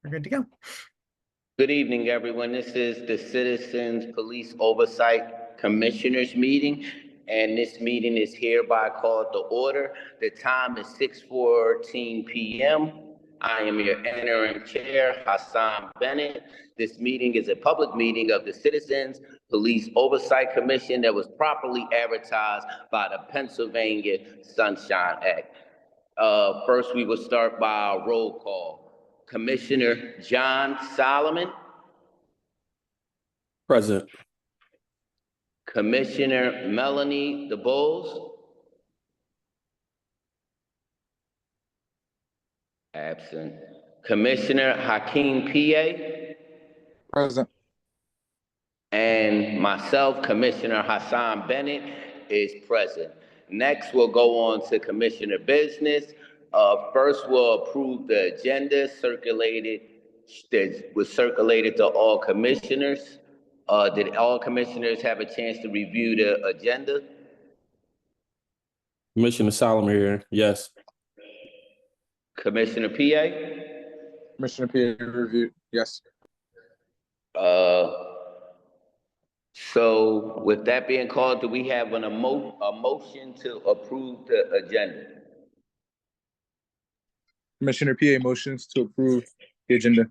We're good to go. Good evening, everyone. This is the Citizens Police Oversight Commissioners meeting, and this meeting is hereby called to order. The time is 6:14 p.m. I am your interim chair, Hassan Bennett. This meeting is a public meeting of the Citizens Police Oversight Commission that was properly advertised by the Pennsylvania Sunshine Act. First, we will start by a roll call. Commissioner John Solomon. Present. Commissioner Melanie DeBose. Absent. Commissioner Hakeem P.A. Present. And myself, Commissioner Hassan Bennett, is present. Next, we'll go on to Commissioner Business. First, we'll approve the agenda that was circulated to all commissioners. Did all commissioners have a chance to review the agenda? Commissioner Solomon here, yes. Commissioner PA? Commissioner PA reviewed, yes. So with that being called, do we have a motion to approve the agenda? Commissioner PA motions to approve the agenda.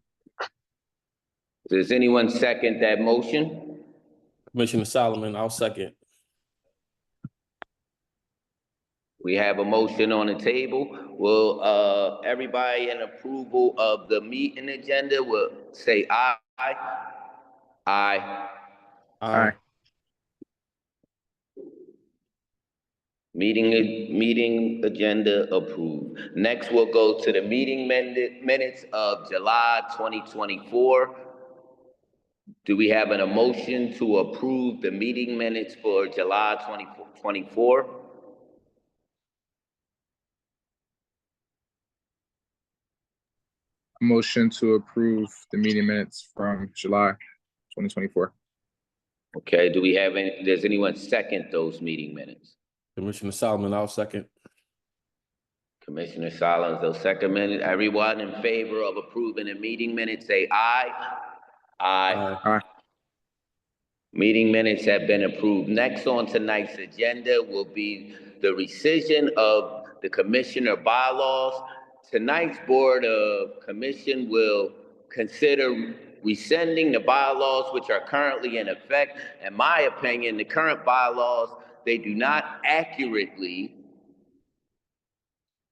Does anyone second that motion? Commissioner Solomon, I'll second. We have a motion on the table. Will everybody in approval of the meeting agenda will say aye? Aye. Aye. Meeting agenda approved. Next, we'll go to the meeting minutes of July 2024. Do we have a motion to approve the meeting minutes for July 2024? Motion to approve the meeting minutes from July 2024. Okay, do we have any, does anyone second those meeting minutes? Commissioner Solomon, I'll second. Commissioner Solomon, those second minute. Everyone in favor of approving the meeting minutes, say aye. Aye. Aye. Meeting minutes have been approved. Next on tonight's agenda will be the rescission of the commissioner bylaws. Tonight's Board of Commission will consider rescinding the bylaws which are currently in effect. In my opinion, the current bylaws, they do not accurately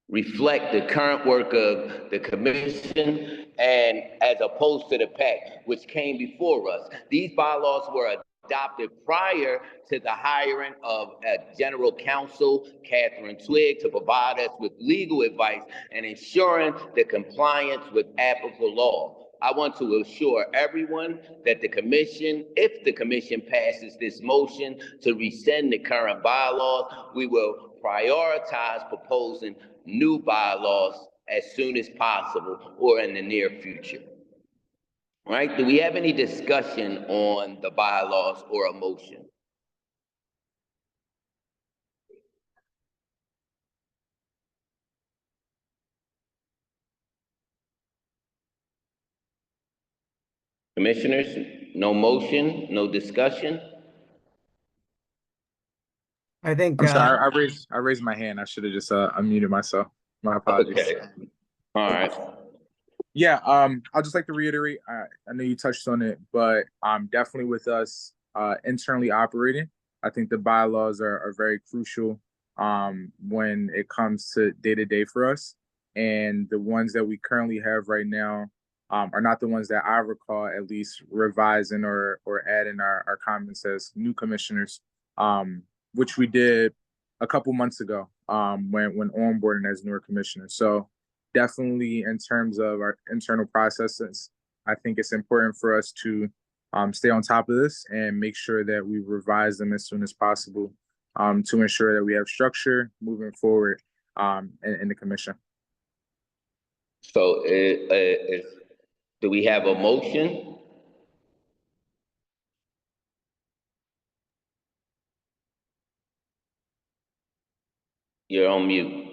reflect the current work of the commission and as opposed to the PAC, which came before us. These bylaws were adopted prior to the hiring of a general counsel, Catherine Twigg, to provide us with legal advice and ensuring the compliance with applicable law. I want to assure everyone that the commission, if the commission passes this motion to rescind the current bylaws, we will prioritize proposing new bylaws as soon as possible or in the near future. All right, do we have any discussion on the bylaws or a motion? Commissioners, no motion, no discussion? I think I'm sorry, I raised my hand. I should have just unmuted myself. My apologies. Okay. All right. Yeah, I'd just like to reiterate, I know you touched on it, but definitely with us internally operating, I think the bylaws are very crucial when it comes to day-to-day for us. And the ones that we currently have right now are not the ones that I recall at least revising or adding our comments as new commissioners, which we did a couple months ago when onboarding as newer commissioners. So definitely in terms of our internal processes, I think it's important for us to stay on top of this and make sure that we revise them as soon as possible to ensure that we have structure moving forward in the commission. So do we have a motion? You're on mute.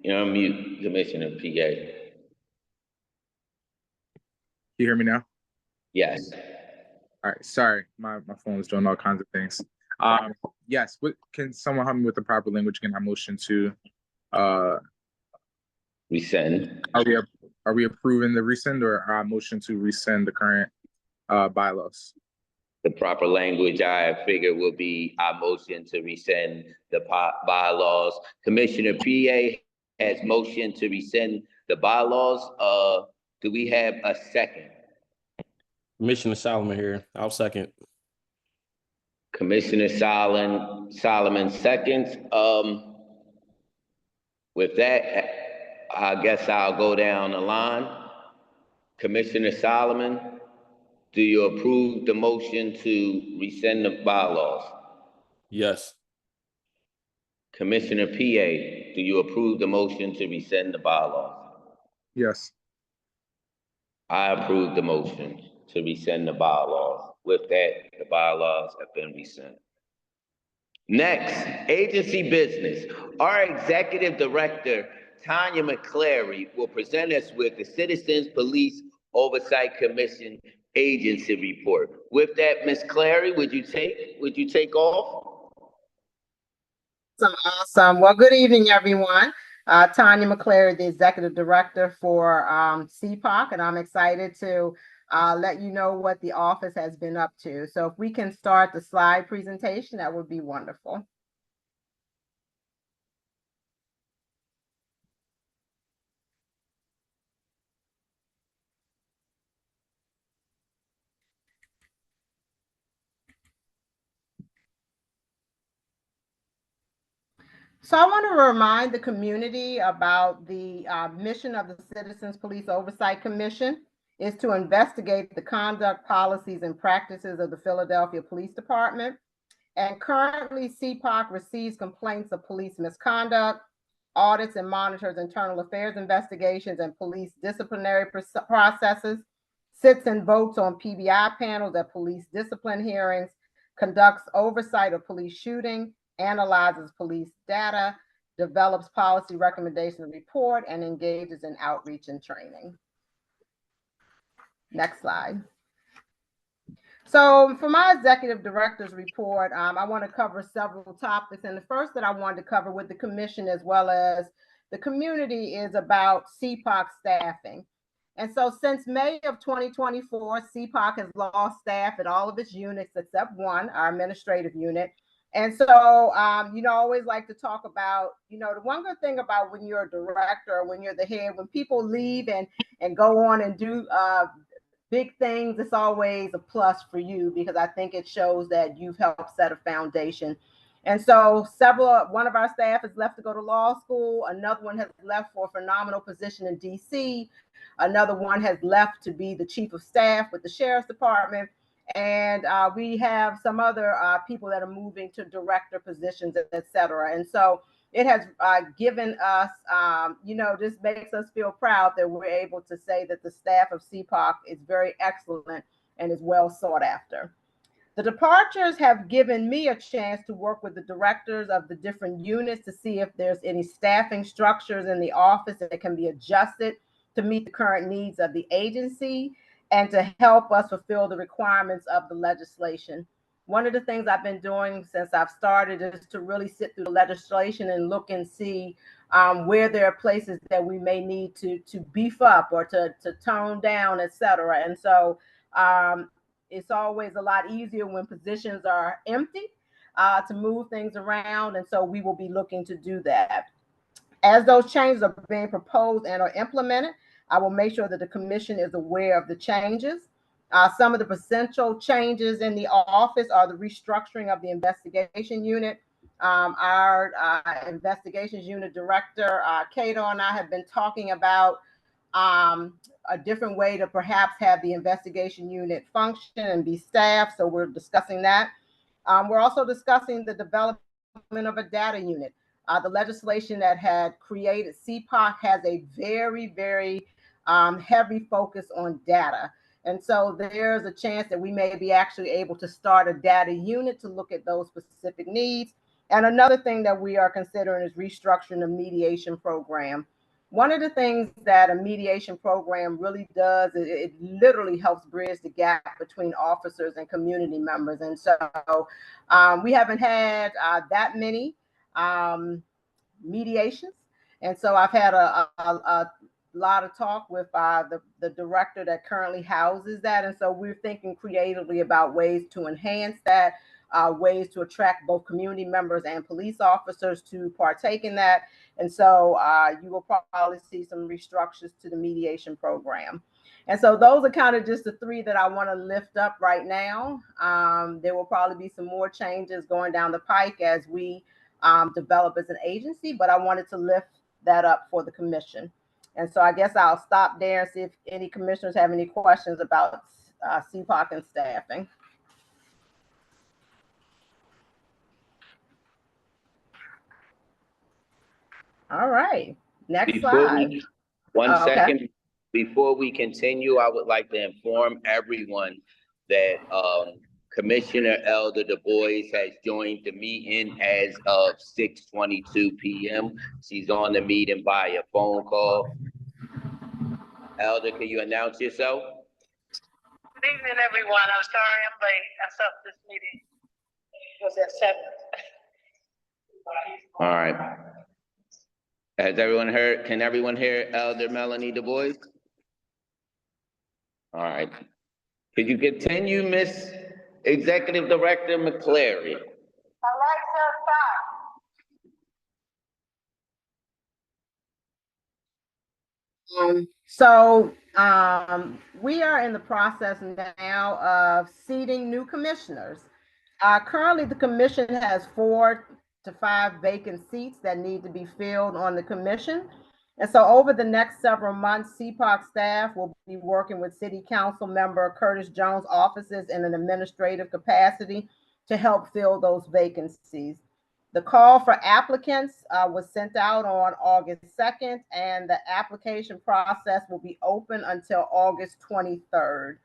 You're on mute, Commissioner PA. you hear me now? Yes. All right, sorry, my phone was doing all kinds of things. Yes, can someone help me with the proper language? Can I motion to, Rescind. are we approving the rescind or our motion to rescind the current bylaws? The proper language I figure will be our motion to rescind the bylaws. Commissioner PA has motion to rescind the bylaws. Do we have a second? Commissioner Solomon here. I'll second. Commissioner Solomon seconds. With that, I guess I'll go down the line. Commissioner Solomon, do you approve the motion to rescind the bylaws? Yes. Commissioner PA, do you approve the motion to rescind the bylaws? Yes. I approve the motion to rescind the bylaws. With that, the bylaws have been rescinded. Next, agency business. Our executive director, Tanya McClary, will present us with the Citizens Police Oversight Commission agency report. With that, Ms. Clary, would you take off? Awesome. Well, good evening, everyone. Tanya McClary, the Executive Director for CPOC, and I'm excited to let you know what the office has been up to. So if we can start the slide presentation, that would be wonderful. So I want to remind the community about the mission of the Citizens Police Oversight Commission is to investigate the conduct, policies, and practices of the Philadelphia Police Department. And currently, CPOC receives complaints of police misconduct, audits and monitors internal affairs investigations and police disciplinary processes, sits and votes on PBI panels at police discipline hearings, conducts oversight of police shooting, analyzes police data, develops policy recommendation report, and engages in outreach and training. Next slide. So for my executive director's report, I want to cover several topics. And the first that I wanted to cover with the commission as well as the community is about CPOC staffing. And so since May of 2024, CPOC has lost staff at all of its units except one, our administrative unit. And so, you know, I always like to talk about, you know, the one good thing about when you're a director, when you're the head, when people leave and go on and do big things, it's always a plus for you because I think it shows that you've helped set a foundation. And so one of our staff has left to go to law school. Another one has left for a phenomenal position in DC. Another one has left to be the chief of staff with the sheriff's department. And we have some other people that are moving to director positions, et cetera. And so it has given us, you know, this makes us feel proud that we're able to say that the staff of CPOC is very excellent and is well sought after. The departures have given me a chance to work with the directors of the different units to see if there's any staffing structures in the office that can be adjusted to meet the current needs of the agency and to help us fulfill the requirements of the legislation. One of the things I've been doing since I've started is to really sit through the legislation and look and see where there are places that we may need to beef up or to tone down, et cetera. And so it's always a lot easier when positions are empty to move things around. And so we will be looking to do that. As those changes are being proposed and are implemented, I will make sure that the commission is aware of the changes. Some of the potential changes in the office are the restructuring of the investigation unit. Our investigations unit director, Cato, and I have been talking about a different way to perhaps have the investigation unit function and be staffed. So we're discussing that. We're also discussing the development of a data unit. The legislation that had created CPOC has a very, very heavy focus on data. And so there's a chance that we may be actually able to start a data unit to look at those specific needs. And another thing that we are considering is restructuring the mediation program. One of the things that a mediation program really does, it literally helps bridge the gap between officers and community members. And so we haven't had that many mediations. And so I've had a lot of talk with the director that currently houses that. And so we're thinking creatively about ways to enhance that, ways to attract both community members and police officers to partake in that. And so you will probably see some restructures to the mediation program. And so those are kind of just the three that I want to lift up right now. There will probably be some more changes going down the pike as we develop as an agency, but I wanted to lift that up for the commission. And so I guess I'll stop there and see if any commissioners have any questions about CPOC and staffing. All right, next slide. One second. Before we continue, I would like to inform everyone that Commissioner Elder Du Bois has joined the meeting as of 6:22 p.m. She's on the meeting by a phone call. Elder, can you announce yourself? Good evening, everyone. I'm sorry I'm late. I thought this meeting was at 7. All right. Has everyone heard? Can everyone hear Elder Melanie Du Bois? All right. Could you continue, Miss Executive Director McCleary? Alexa, stop. We are in the process now of seating new commissioners. Currently, the commission has 4 to 5 vacant seats that need to be filled on the commission. And so over the next several months, CPOC staff will be working with City Council member Curtis Jones' offices in an administrative capacity to help fill those vacancies. The call for applicants was sent out on August 2nd, and the application process will be open until August 23rd.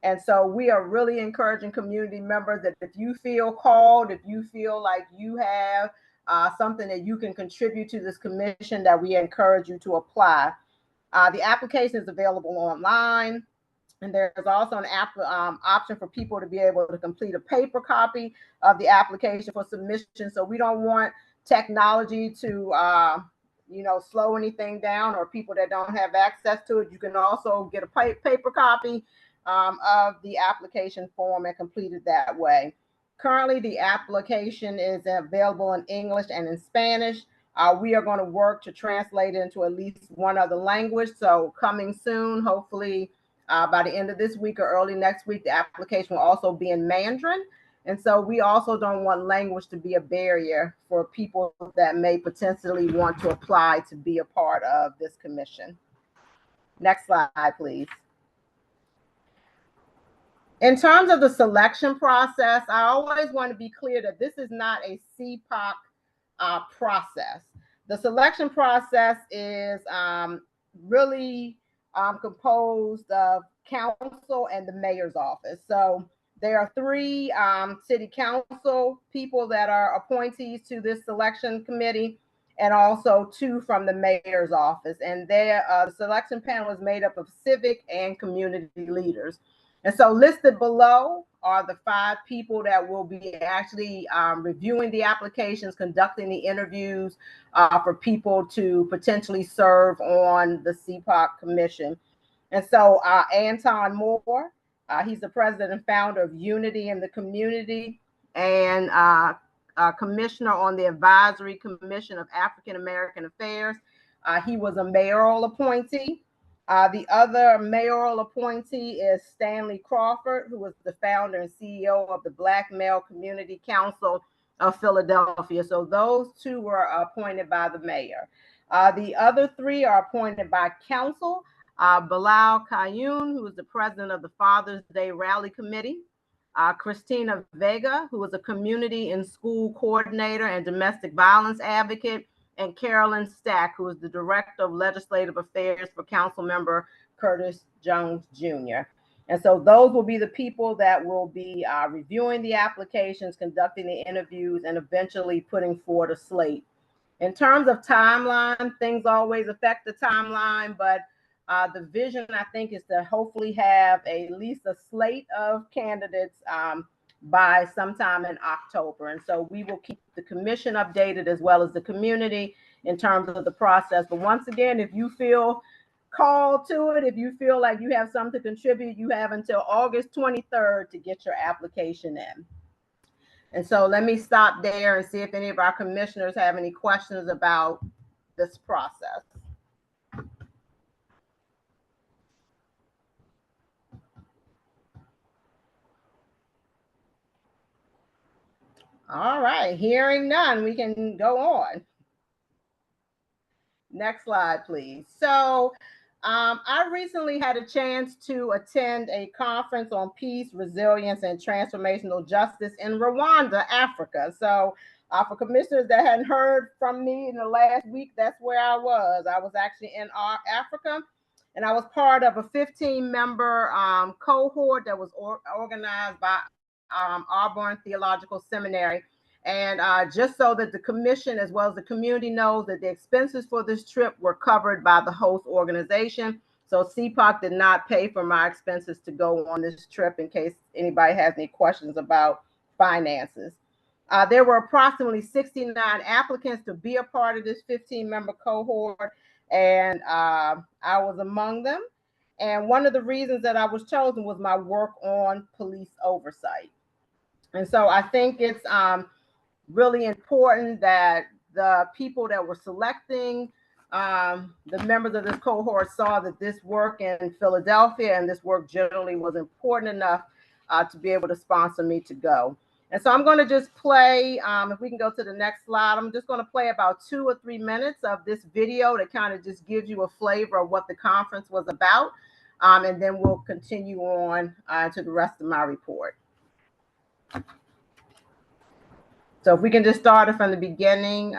And so we are really encouraging community members that if you feel called, if you feel like you have something that you can contribute to this commission, that we encourage you to apply. The application is available online, and there's also an option for people to be able to complete a paper copy of the application for submission. So we don't want technology to slow anything down, or people that don't have access to it. You can also get a paper copy of the application form and complete it that way. Currently, the application is available in English and in Spanish. We are going to work to translate it into at least one other language. So coming soon, hopefully by the end of this week or early next week, the application will also be in Mandarin. And so we also don't want language to be a barrier for people that may potentially want to apply to be a part of this commission. Next slide, please. In terms of the selection process, I always want to be clear that this is not a CPOC process. The selection process is really composed of council and the mayor's office. So there are 3 city council people that are appointees to this selection committee, and also 2 from the mayor's office. And the selection panel is made up of civic and community leaders. And so listed below are the 5 people that will be actually reviewing the applications, conducting the interviews for people to potentially serve on the CPOC commission. And so Anton Moore, he's the president and founder of Unity in the Community, and commissioner on the Advisory Commission of African American Affairs. He was a mayoral appointee. The other mayoral appointee is Stanley Crawford, who was the founder and CEO of the Black Male Community Council of Philadelphia. So those 2 were appointed by the mayor. The other 3 are appointed by council. Bilal Kayun, who is the president of the Father's Day Rally Committee. Christina Vega, who is a community and school coordinator and domestic violence advocate. And Carolyn Stack, who is the Director of Legislative Affairs for Councilmember Curtis Jones Jr. And so those will be the people that will be reviewing the applications, conducting the interviews, and eventually putting forward a slate In terms of timeline, things always affect the timeline, but the vision, I think, is to hopefully have at least a slate of candidates by sometime in October. And so we will keep the commission updated as well as the community in terms of the process. But once again, if you feel called to it, if you feel like you have something to contribute, you have until August 23rd to get your application in. And so let me stop there and see if any of our commissioners have any questions about this process. All right, hearing none, we can go on. Next slide, please. So I recently had a chance to attend a conference on peace, resilience, and transformational justice in Rwanda, Africa. So for commissioners that hadn't heard from me in the last week, that's where I was. I was actually in Africa, and I was part of a 15-member cohort that was organized by Auburn Theological Seminary. And just so that the commission as well as the community knows that the expenses for this trip were covered by the host organization. So CPOC did not pay for my expenses to go on this trip, in case anybody has any questions about finances. There were approximately 69 applicants to be a part of this 15-member cohort, and I was among them. And one of the reasons that I was chosen was my work on police oversight. And so I think it's really important that the people that were selecting the members of this cohort saw that this work in Philadelphia and this work generally was important enough to be able to sponsor me to go. And so I'm going to just play, if we can go to the next slide, I'm just going to play about 2 or 3 minutes of this video that kind of just gives you a flavor of what the conference was about. And then we'll continue on to the rest of my report. So if we can just start it from the beginning,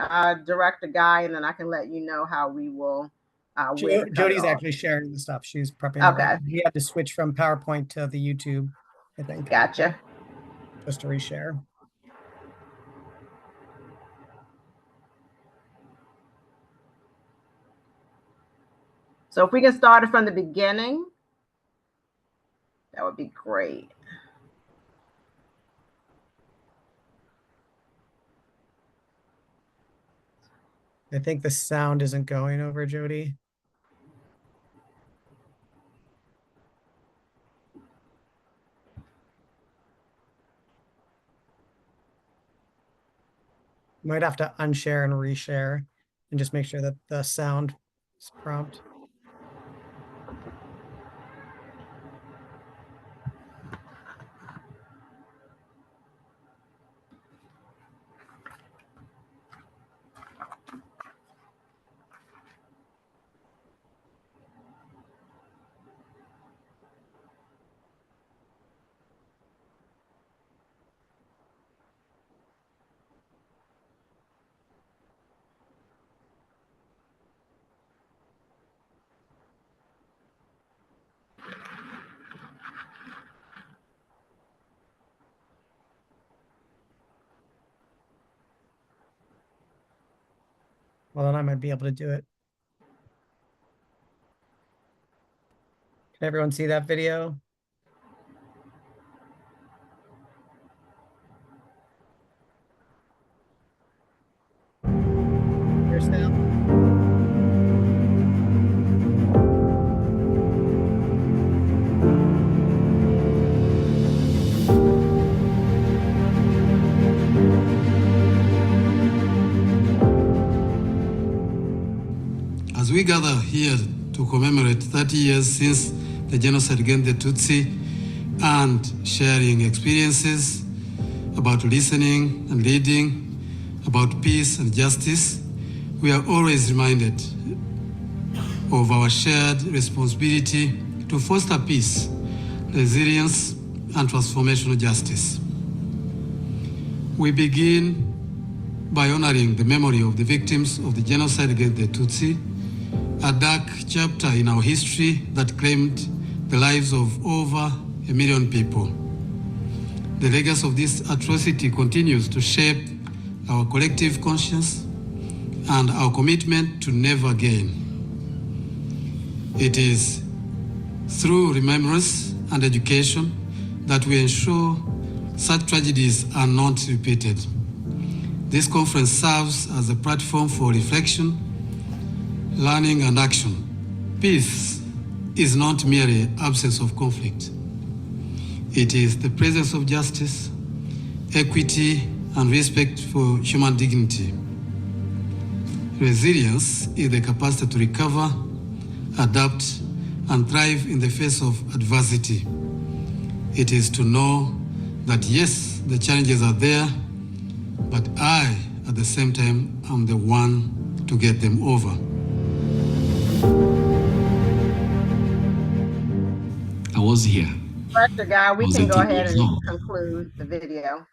Director Guy, and then I can let you know how we will. Jody's actually sharing the stuff. She's prepping. Okay. We had to switch from PowerPoint to the YouTube, I think. Gotcha. Just to reshare. So if we can start it from the beginning, that would be great. I think the sound isn't going over, Jody. Might have to unshare and reshare and just make sure that the sound is prompt. Well, then I might be able to do it. Can everyone see that video? Here's now. As we gather here to commemorate 30 years since the genocide against the Tutsi and sharing experiences about listening and leading, about peace and justice, we are always reminded of our shared responsibility to foster peace, resilience, and transformational justice. We begin by honoring the memory of the victims of the genocide against the Tutsi, a dark chapter in our history that claimed the lives of over 1 million people. The legacy of this atrocity continues to shape our collective conscience and our commitment to never again. It is through remembrance and education that we ensure such tragedies are not repeated. This conference serves as a platform for reflection, learning, and action. Peace is not merely absence of conflict. It is the presence of justice, equity, and respect for human dignity. Resilience is the capacity to recover, adapt, and thrive in the face of adversity. It is to know that yes, the challenges are there, but I, at the same time, am the one to get them over. I was here. Director Guy, we was can go 18 ahead years and old. conclude the video.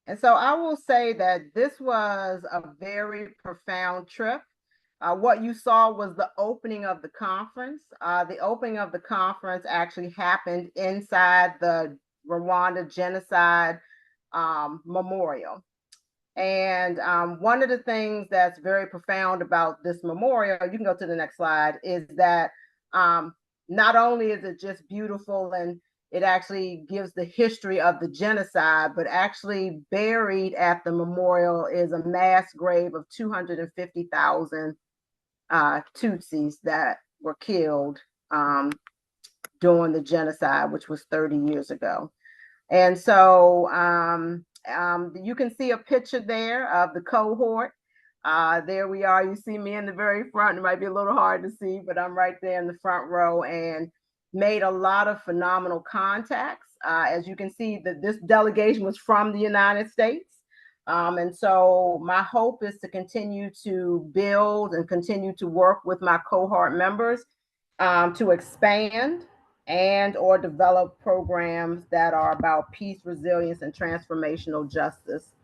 And so I will say that this was a very profound trip. What you saw was the opening of the conference. The opening of the conference actually happened inside the Rwanda Genocide Memorial. And one of the things that's very profound about this memorial, you can go to the next slide, is that not only is it just beautiful and it actually gives the history of the genocide, but actually buried at the memorial is a mass grave of 250,000 Tutsis that were killed during the genocide, which was 30 years ago. And so you can see a picture there of the cohort. There we are. You see me in the very front. It might be a little hard to see, but I'm right there in the front row and made a lot of phenomenal contacts. As you can see, this delegation was from the United States. And so my hope is to continue to build and continue to work with my cohort members to expand and or develop programs that are about peace, resilience, and transformational justice.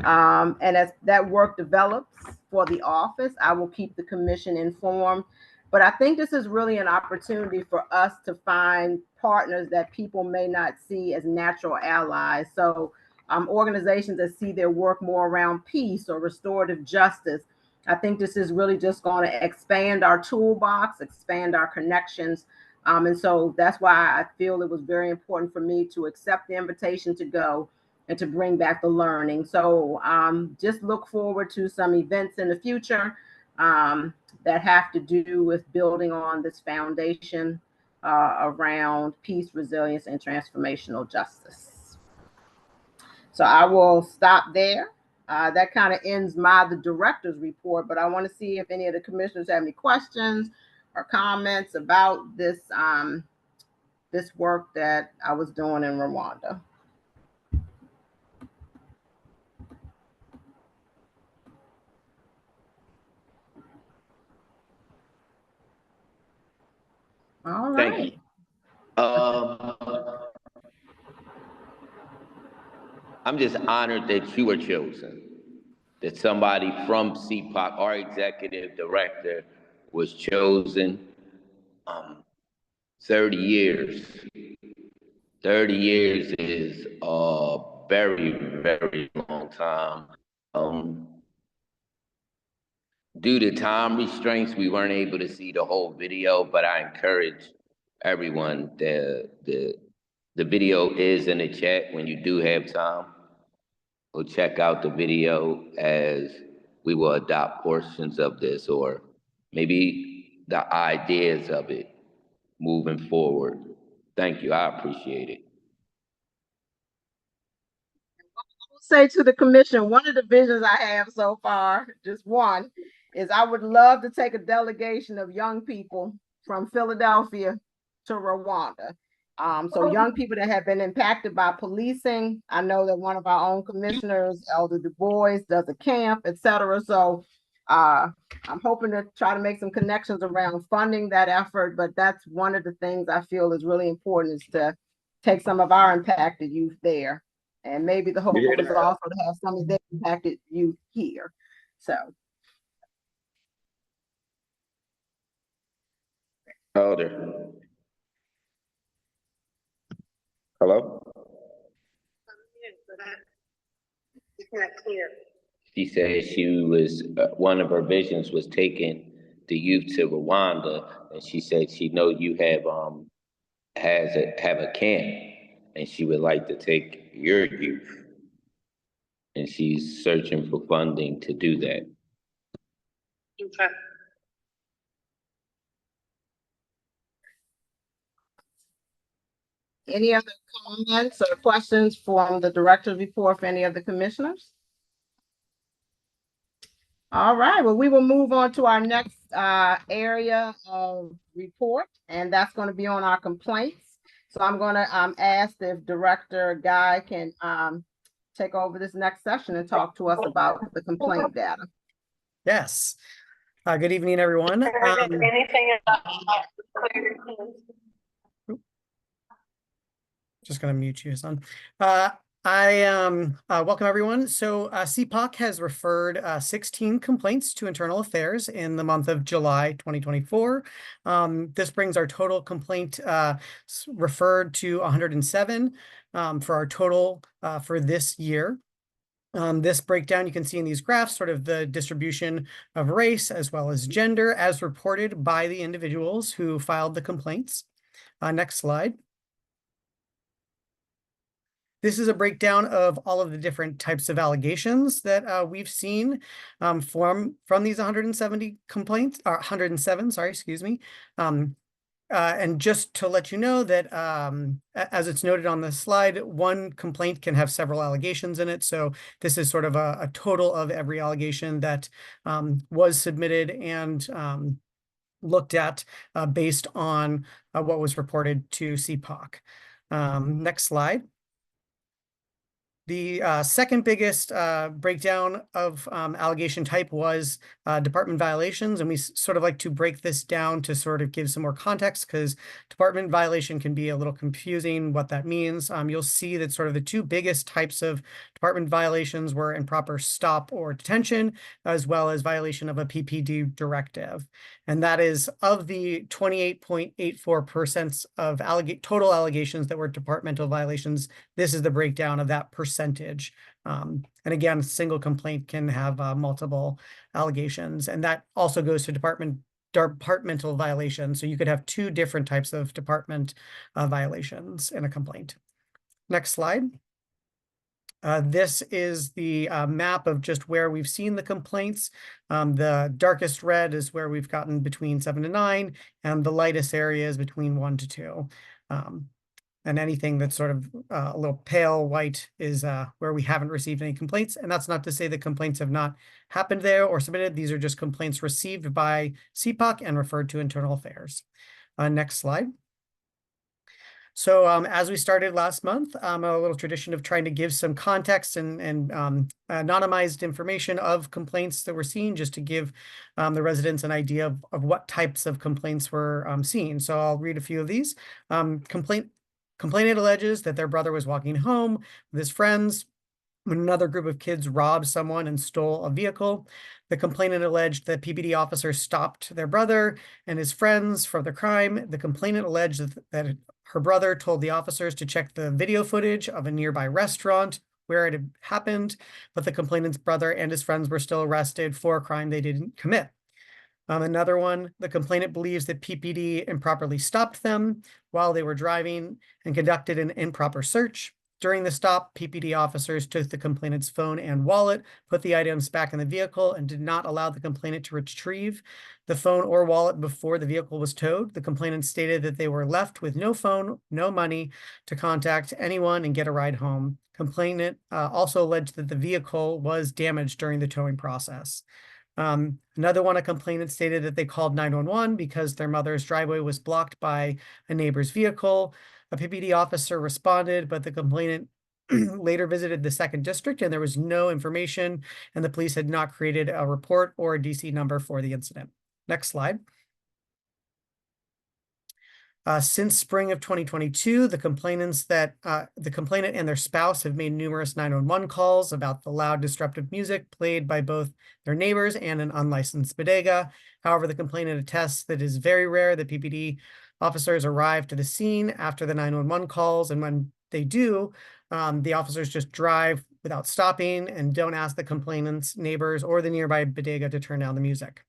And as that work develops for the office, I will keep the commission informed. But I think this is really an opportunity for us to find partners that people may not see as natural allies. So organizations that see their work more around peace or restorative justice, I think this is really just going to expand our toolbox, expand our connections. And so that's why I feel it was very important for me to accept the invitation to go and to bring back the learning. So just look forward to some events in the future that have to do with building on this foundation around peace, resilience, and transformational justice. So I will stop there. That kind of ends the director's report, but I want to see if any of the commissioners have any questions or comments about this this work that I was doing in Rwanda. All right. Thank you. I'm just honored that you were chosen, that somebody from CPOC, our executive director, was chosen. 30 years. 30 years is a very, very long time. Due to time restraints, we weren't able to see the whole video, but I encourage everyone, the video is in the chat when you do have time. We'll check out the video as we will adopt portions of this or maybe the ideas of it moving forward. Thank you, I appreciate it. Say to the commission, one of the visions I have so far, just one, is I would love to take a delegation of young people from Philadelphia to Rwanda. So young people that have been impacted by policing. I know that one of our own commissioners, Elder Du Bois, does a camp, etc. So I'm hoping to try to make some connections around funding that effort, but that's one of the things I feel is really important, is to take some of our impacted youth there. And maybe the hope is also to have some of the impacted youth here. So. Elder. Hello? not clear. She said she was, one of her visions was taking the youth to Rwanda, and she said she know you have a camp, and she would like to take your youth, and she's searching for funding to do that. Okay. Any other comments or questions from the director's report for any of the commissioners? All right, well, we will move on to our next area of report, and that's going to be on our complaints. So I'm going to ask if Director Guy can take over this next session and talk to us about the complaint data. Yes. Good evening, everyone. Anything about Just going to mute you, son. Welcome everyone. So CPOC has referred 16 complaints to Internal Affairs in the month of July 2024. This brings our total complaint referred to 107 for our total for this year. This breakdown you can see in these graphs, sort of the distribution of race as well as gender as reported by the individuals who filed the complaints. Next slide. This is a breakdown of all of the different types of allegations that we've seen from these 170 complaints, or 107, sorry, excuse me. And just to let you know that, as it's noted on the slide, one complaint can have several allegations in it. So this is sort of a total of every allegation that was submitted and looked at based on what was reported to CPOC. Next slide. The second biggest breakdown of allegation type was department violations, and we sort of like to break this down to sort of give some more context because department violation can be a little confusing what that means. You'll see that sort of the two biggest types of department violations were improper stop or detention, as well as violation of a PPD directive. And that is of the 28.84% of total allegations that were departmental violations, this is the breakdown of that percentage. And again, a single complaint can have multiple allegations, and that also goes to departmental violations. So you could have two different types of department violations in a complaint. Next slide. This is the map of just where we've seen the complaints. The darkest red is where we've gotten between 7 to 9, and the lightest area is between 1 to 2. And anything that's sort of a little pale white is where we haven't received any complaints. And that's not to say that complaints have not happened there or submitted. These are just complaints received by CPOC and referred to Internal Affairs. Next slide. So as we started last month, a little tradition of trying to give some context and anonymized information of complaints that we're seeing, just to give the residents an idea of what types of complaints we're seeing. So I'll read a few of these. Complainant alleges that their brother was walking home with his friends when another group of kids robbed someone and stole a vehicle. The complainant alleged that PPD officers stopped their brother and his friends from the crime. The complainant alleged that her brother told the officers to check the video footage of a nearby restaurant where it had happened, but the complainant's brother and his friends were still arrested for a crime they didn't commit. Another one, the complainant believes that PPD improperly stopped them while they were driving and conducted an improper search. During the stop, PPD officers took the complainant's phone and wallet, put the items back in the vehicle, and did not allow the complainant to retrieve the phone or wallet before the vehicle was towed. The complainant stated that they were left with no phone, no money to contact anyone and get a ride home. Complainant also alleged that the vehicle was damaged during the towing process. Another one, a complainant stated that they called 911 because their mother's driveway was blocked by a neighbor's vehicle. A PPD officer responded, but the complainant later visited the 2nd District and there was no information, and the police had not created a report or a DC number for the incident. Next slide. Since spring of 2022, the complainant and their spouse have made numerous 911 calls about the loud, disruptive music played by both their neighbors and an unlicensed bodega. However, the complainant attests that it is very rare that PPD officers arrive to the scene after the 911 calls, and when they do, the officers just drive without stopping and don't ask the complainant's neighbors or the nearby bodega to turn down the music.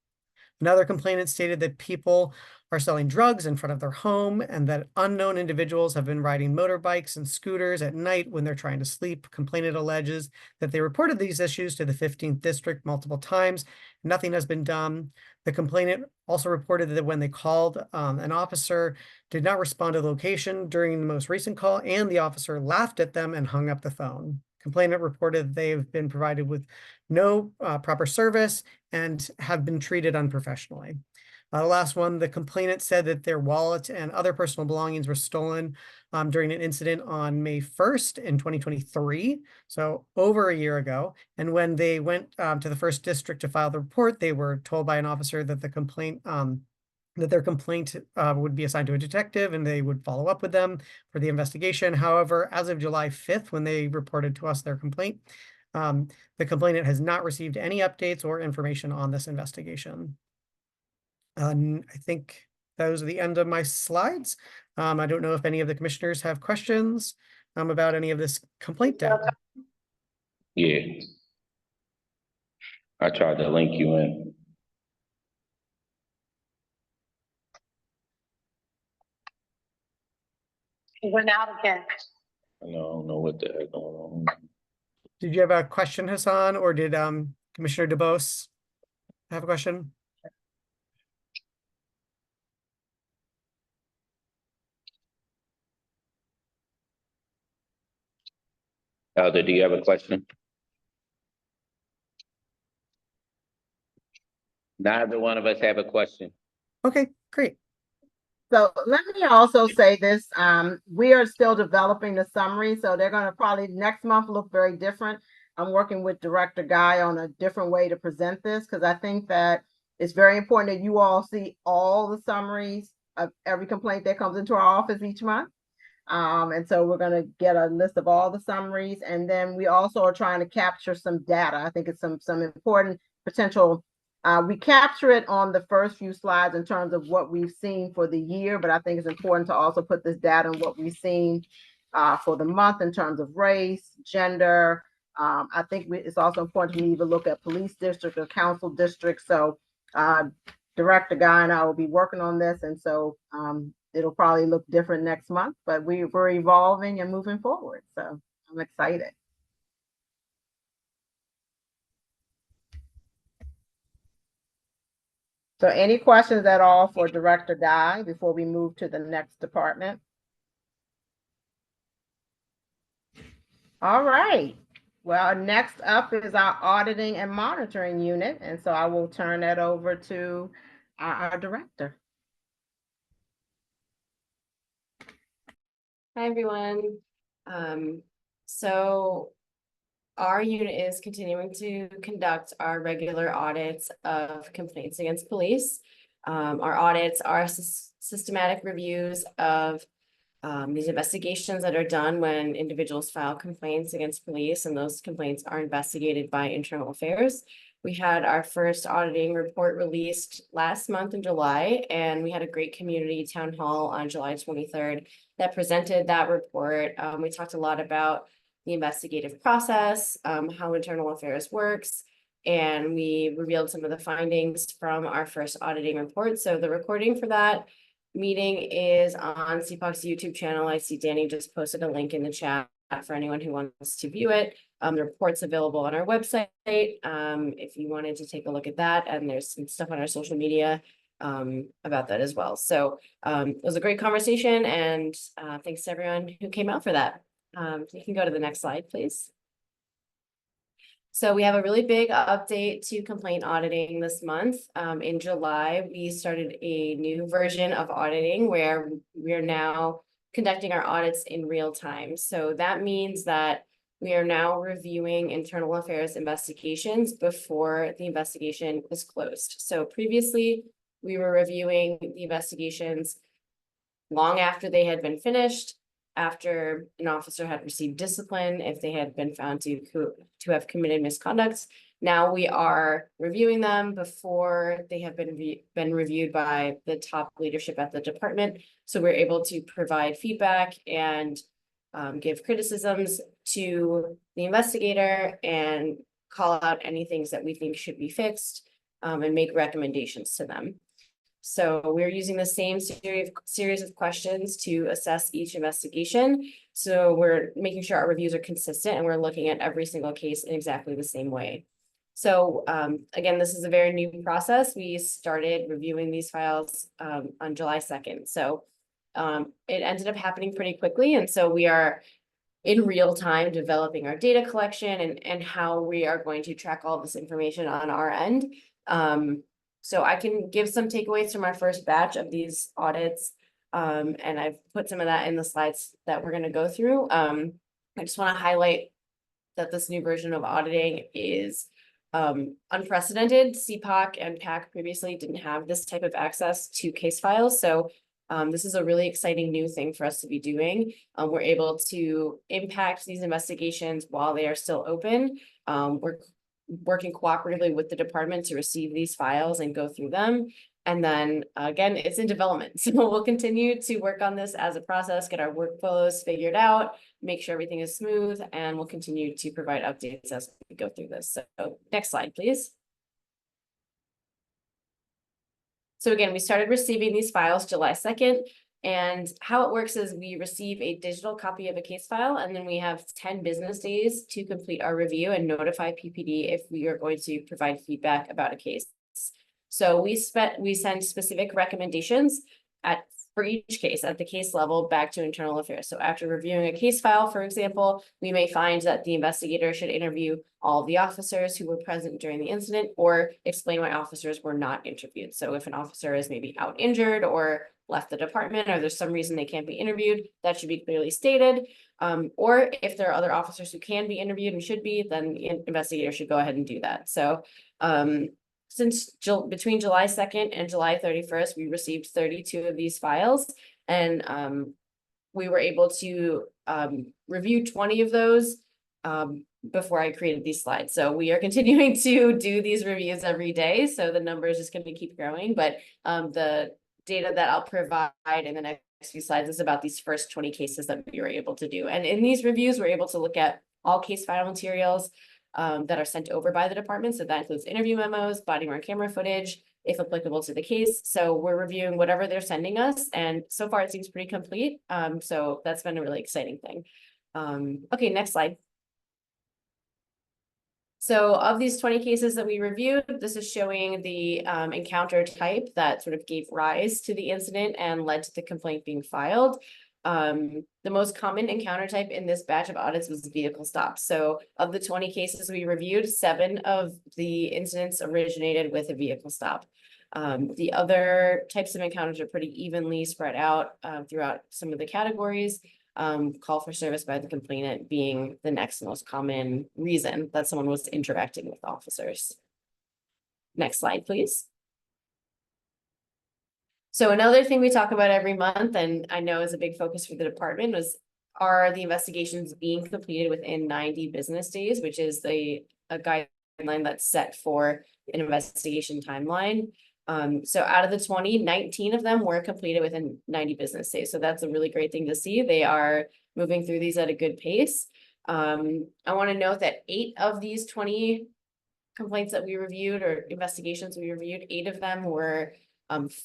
Another complainant stated that people are selling drugs in front of their home and that unknown individuals have been riding motorbikes and scooters at night when they're trying to sleep. Complainant alleges that they reported these issues to the 15th district multiple times. Nothing has been done. The complainant also reported that when they called, an officer did not respond to the location during the most recent call, and the officer laughed at them and hung up the phone. Complainant reported they've been provided with no proper service and have been treated unprofessionally. The last one, the complainant said that their wallet and other personal belongings were stolen during an incident on May 1st in 2023, so over a year ago. And when they went to the first district to file the report, they were told by an officer that the complaint that their complaint would be assigned to a detective and they would follow up with them for the investigation. However, as of July 5th, when they reported to us their complaint, the complainant has not received any updates or information on this investigation. I think those are the end of my slides. I don't know if any of the commissioners have questions about any of this complaint data. Yeah. I tried to link you in. It went out again. I don't know what the heck going on. Did you have a question, Hassan, or did Commissioner DeBose have a question? Elder, do you have a question? Neither one of us have a question. Okay, great. So let me also say this, we are still developing the summary, so they're gonna probably next month look very different. I'm working with Director Guy on a different way to present this, because I think that it's very important that you all see all the summaries of every complaint that comes into our office each month. And so we're gonna get a list of all the summaries, and then we also are trying to capture some data. I think it's some important potential. We capture it on the first few slides in terms of what we've seen for the year, but I think it's important to also put this data on what we've seen for the month in terms of race, gender. I think it's also important to me to look at police district or council district. So Director Guy and I will be working on this, and so it'll probably look different next month, but we're evolving and moving forward. So I'm excited. So any questions at all for Director Guy before we move to the next department? All right. Well, next up is our auditing and monitoring unit. And so I will turn that over to our director. Hi, everyone. So our unit is continuing to conduct our regular audits of complaints against police. Our audits are systematic reviews of these investigations that are done when individuals file complaints against police, and those complaints are investigated by Internal Affairs. We had our first auditing report released last month in July, and we had a great community town hall on July 23rd that presented that report. We talked a lot about the investigative process, how Internal Affairs works, and we revealed some of the findings from our first auditing report. So the recording for that meeting is on CPOC's YouTube channel. I see Danny just posted a link in the chat for anyone who wants to view it. The report's available on our website if you wanted to take a look at that, and there's some stuff on our social media about that as well. So it was a great conversation, and thanks to everyone who came out for that. You can go to the next slide, please. So we have a really big update to complaint auditing this month. In July, we started a new version of auditing where we are now conducting our audits in real time. So that means that we are now reviewing internal affairs investigations before the investigation is closed. So previously, we were reviewing the investigations long after they had been finished, after an officer had received discipline, if they had been found to have committed misconduct. Now we are reviewing them before they have been reviewed by the top leadership at the department. So we're able to provide feedback and give criticisms to the investigator and call out any things that we think should be fixed, and make recommendations to them. So we're using the same series of questions to assess each investigation. So we're making sure our reviews are consistent and we're looking at every single case in exactly the same way. So again, this is a very new process. We started reviewing these files on July 2nd. So it ended up happening pretty quickly. And so we are in real time developing our data collection and how we are going to track all this information on our end. So I can give some takeaways from our first batch of these audits. And I've put some of that in the slides that we're going to go through. I just want to highlight that this new version of auditing is unprecedented. CPOC and PAC previously didn't have this type of access to case files. So this is a really exciting new thing for us to be doing. We're able to impact these investigations while they are still open. We're working cooperatively with the department to receive these files and go through them. And then again, it's in development. So we'll continue to work on this as a process, get our workflows figured out, make sure everything is smooth, and we'll continue to provide updates as we go through this. So next slide, please. So again, we started receiving these files July 2nd. And how it works is we receive a digital copy of a case file, and then we have 10 business days to complete our review and notify PPD if we are going to provide feedback about a case. So we send specific recommendations for each case at the case level back to internal affairs. So after reviewing a case file, for example, we may find that the investigator should interview all of the officers who were present during the incident or explain why officers were not interviewed. So if an officer is maybe out injured or left the department, or there's some reason they can't be interviewed, that should be clearly stated. Or if there are other officers who can be interviewed and should be, then the investigator should go ahead and do that. So between July 2nd and July 31st, we received 32 of these files, and we were able to review 20 of those before I created these slides. So we are continuing to do these reviews every day. So the number is just going to keep growing, but the data that I'll provide in the next few slides is about these first 20 cases that we were able to do. And in these reviews, we're able to look at all case file materials that are sent over by the department. So that includes interview memos, body worn camera footage, if applicable to the case. So we're reviewing whatever they're sending us. And so far it seems pretty complete. So that's been a really exciting thing. Okay, next slide. So of these 20 cases that we reviewed, this is showing the encounter type that sort of gave rise to the incident and led to the complaint being filed. The most common encounter type in this batch of audits was vehicle stops. So of the 20 cases we reviewed, 7 of the incidents originated with a vehicle stop. The other types of encounters are pretty evenly spread out throughout some of the categories. Call for service by the complainant being the next most common reason that someone was interacting with officers. Next slide, please. So another thing we talk about every month, and I know is a big focus for the department, are the investigations being completed within 90 business days, which is a guideline that's set for an investigation timeline. So out of the 20, 19 of them were completed within 90 business days. So that's a really great thing to see. They are moving through these at a good pace. I want to note that 8 of these 20 complaints that we reviewed or investigations we reviewed, 8 of them were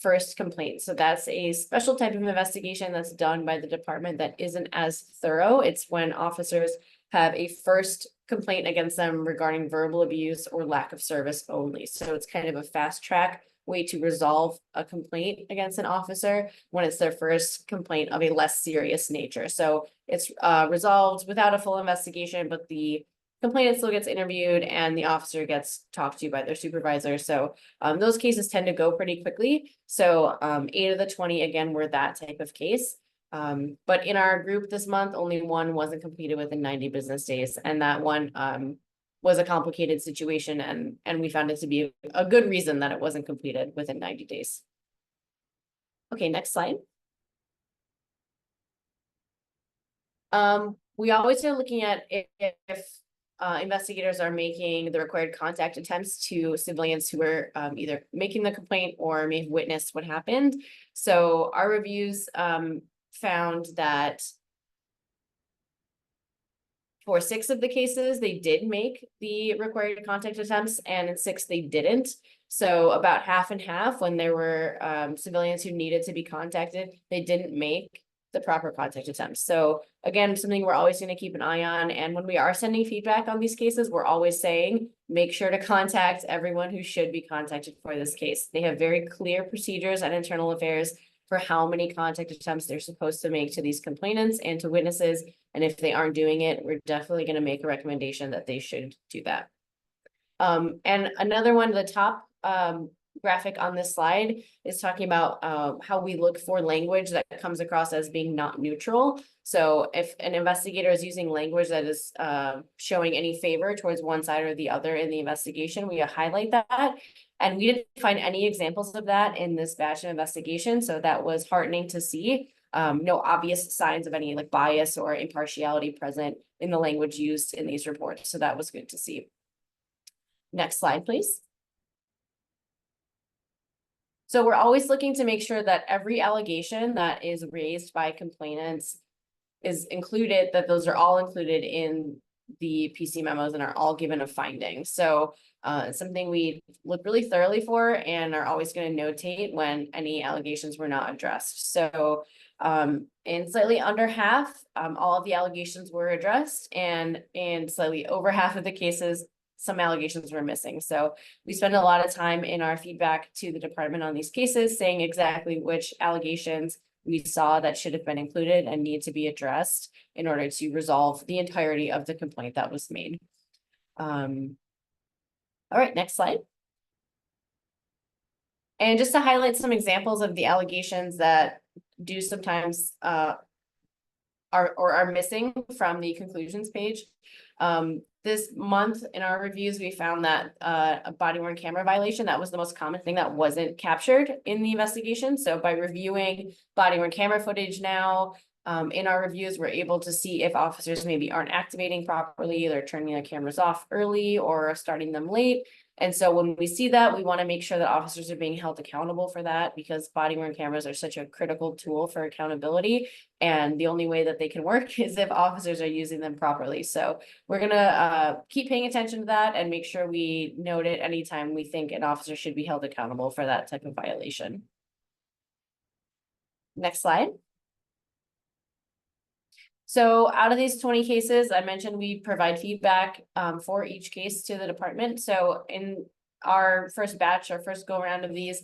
first complaints. So that's a special type of investigation that's done by the department that isn't as thorough. It's when officers have a first complaint against them regarding verbal abuse or lack of service only. So it's kind of a fast track way to resolve a complaint against an officer when it's their first complaint of a less serious nature. So it's resolved without a full investigation, but the complainant still gets interviewed and the officer gets talked to by their supervisor. So those cases tend to go pretty quickly. So 8 of the 20, again, were that type of case. But in our group this month, only 1 wasn't completed within 90 business days. And that one was a complicated situation, and we found it to be a good reason that it wasn't completed within 90 days. Okay, next slide. We always are looking at if investigators are making the required contact attempts to civilians who are either making the complaint or may have witnessed what happened. So our reviews found that For 6 of the cases, they did make the required contact attempts, and in 6, they didn't. So about half and half, when there were civilians who needed to be contacted, they didn't make the proper contact attempts. So again, something we're always going to keep an eye on. And when we are sending feedback on these cases, we're always saying, make sure to contact everyone who should be contacted for this case. They have very clear procedures at Internal Affairs for how many contact attempts they're supposed to make to these complainants and to witnesses. And if they aren't doing it, we're definitely going to make a recommendation that they should do that. And another one, the top graphic on this slide is talking about how we look for language that comes across as being not neutral. So if an investigator is using language that is showing any favor towards one side or the other in the investigation, we highlight that. And we didn't find any examples of that in this batch of investigation. So that was heartening to see. No obvious signs of any like bias or impartiality present in the language used in these reports. So that was good to see. Next slide, please. So we're always looking to make sure that every allegation that is raised by complainants is included, that those are all included in the PC memos and are all given a finding. So it's something we look really thoroughly for and are always going to notate when any allegations were not addressed. So in slightly under half, all of the allegations were addressed, and in slightly over half of the cases, some allegations were missing. So we spend a lot of time in our feedback to the department on these cases, saying exactly which allegations we saw that should have been included and need to be addressed in order to resolve the entirety of the complaint that was made. All right, next slide. And just to highlight some examples of the allegations that do sometimes are missing from the conclusions page. This month in our reviews, we found that a body-worn camera violation, that was the most common thing that wasn't captured in the investigation. So by reviewing body-worn camera footage now, in our reviews, we're able to see if officers maybe aren't activating properly, they're turning their cameras off early or starting them late. And so when we see that, we want to make sure that officers are being held accountable for that, because body-worn cameras are such a critical tool for accountability. And the only way that they can work is if officers are using them properly. So we're going to keep paying attention to that and make sure we note it anytime we think an officer should be held accountable for that type of violation. Next slide. So out of these 20 cases, I mentioned we provide feedback for each case to the department. So in our first batch, our first go around of these,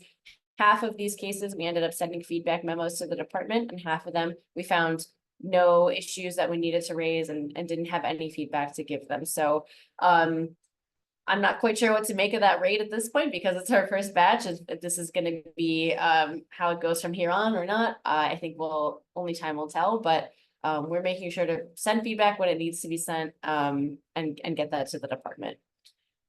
half of these cases, we ended up sending feedback memos to the department, and half of them we found no issues that we needed to raise and didn't have any feedback to give them. So I'm not quite sure what to make of that rate at this point, because it's our first batch. If this is going to be how it goes from here on or not, I think only time will tell, but we're making sure to send feedback when it needs to be sent and get that to the department.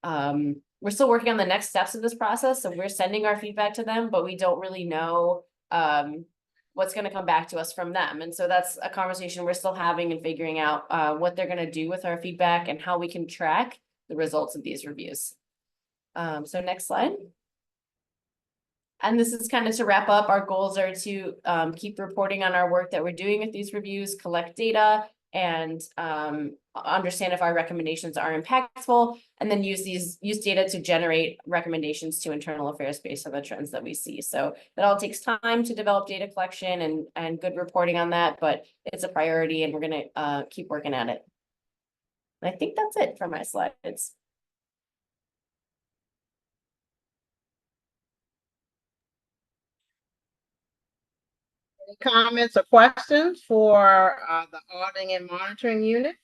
We're still working on the next steps of this process. So we're sending our feedback to them, but we don't really know what's going to come back to us from them. And so that's a conversation we're still having and figuring out what they're going to do with our feedback and how we can track the results of these reviews. So next slide. And this is kind of to wrap up. Our goals are to keep reporting on our work that we're doing with these reviews, collect data, and understand if our recommendations are impactful, and then use data to generate recommendations to internal affairs based on the trends that we see. So that all takes time to develop data collection and good reporting on that, but it's a priority, and we're going to keep working at it. And I think that's it for my slides. Any comments or questions for the auditing and monitoring unit?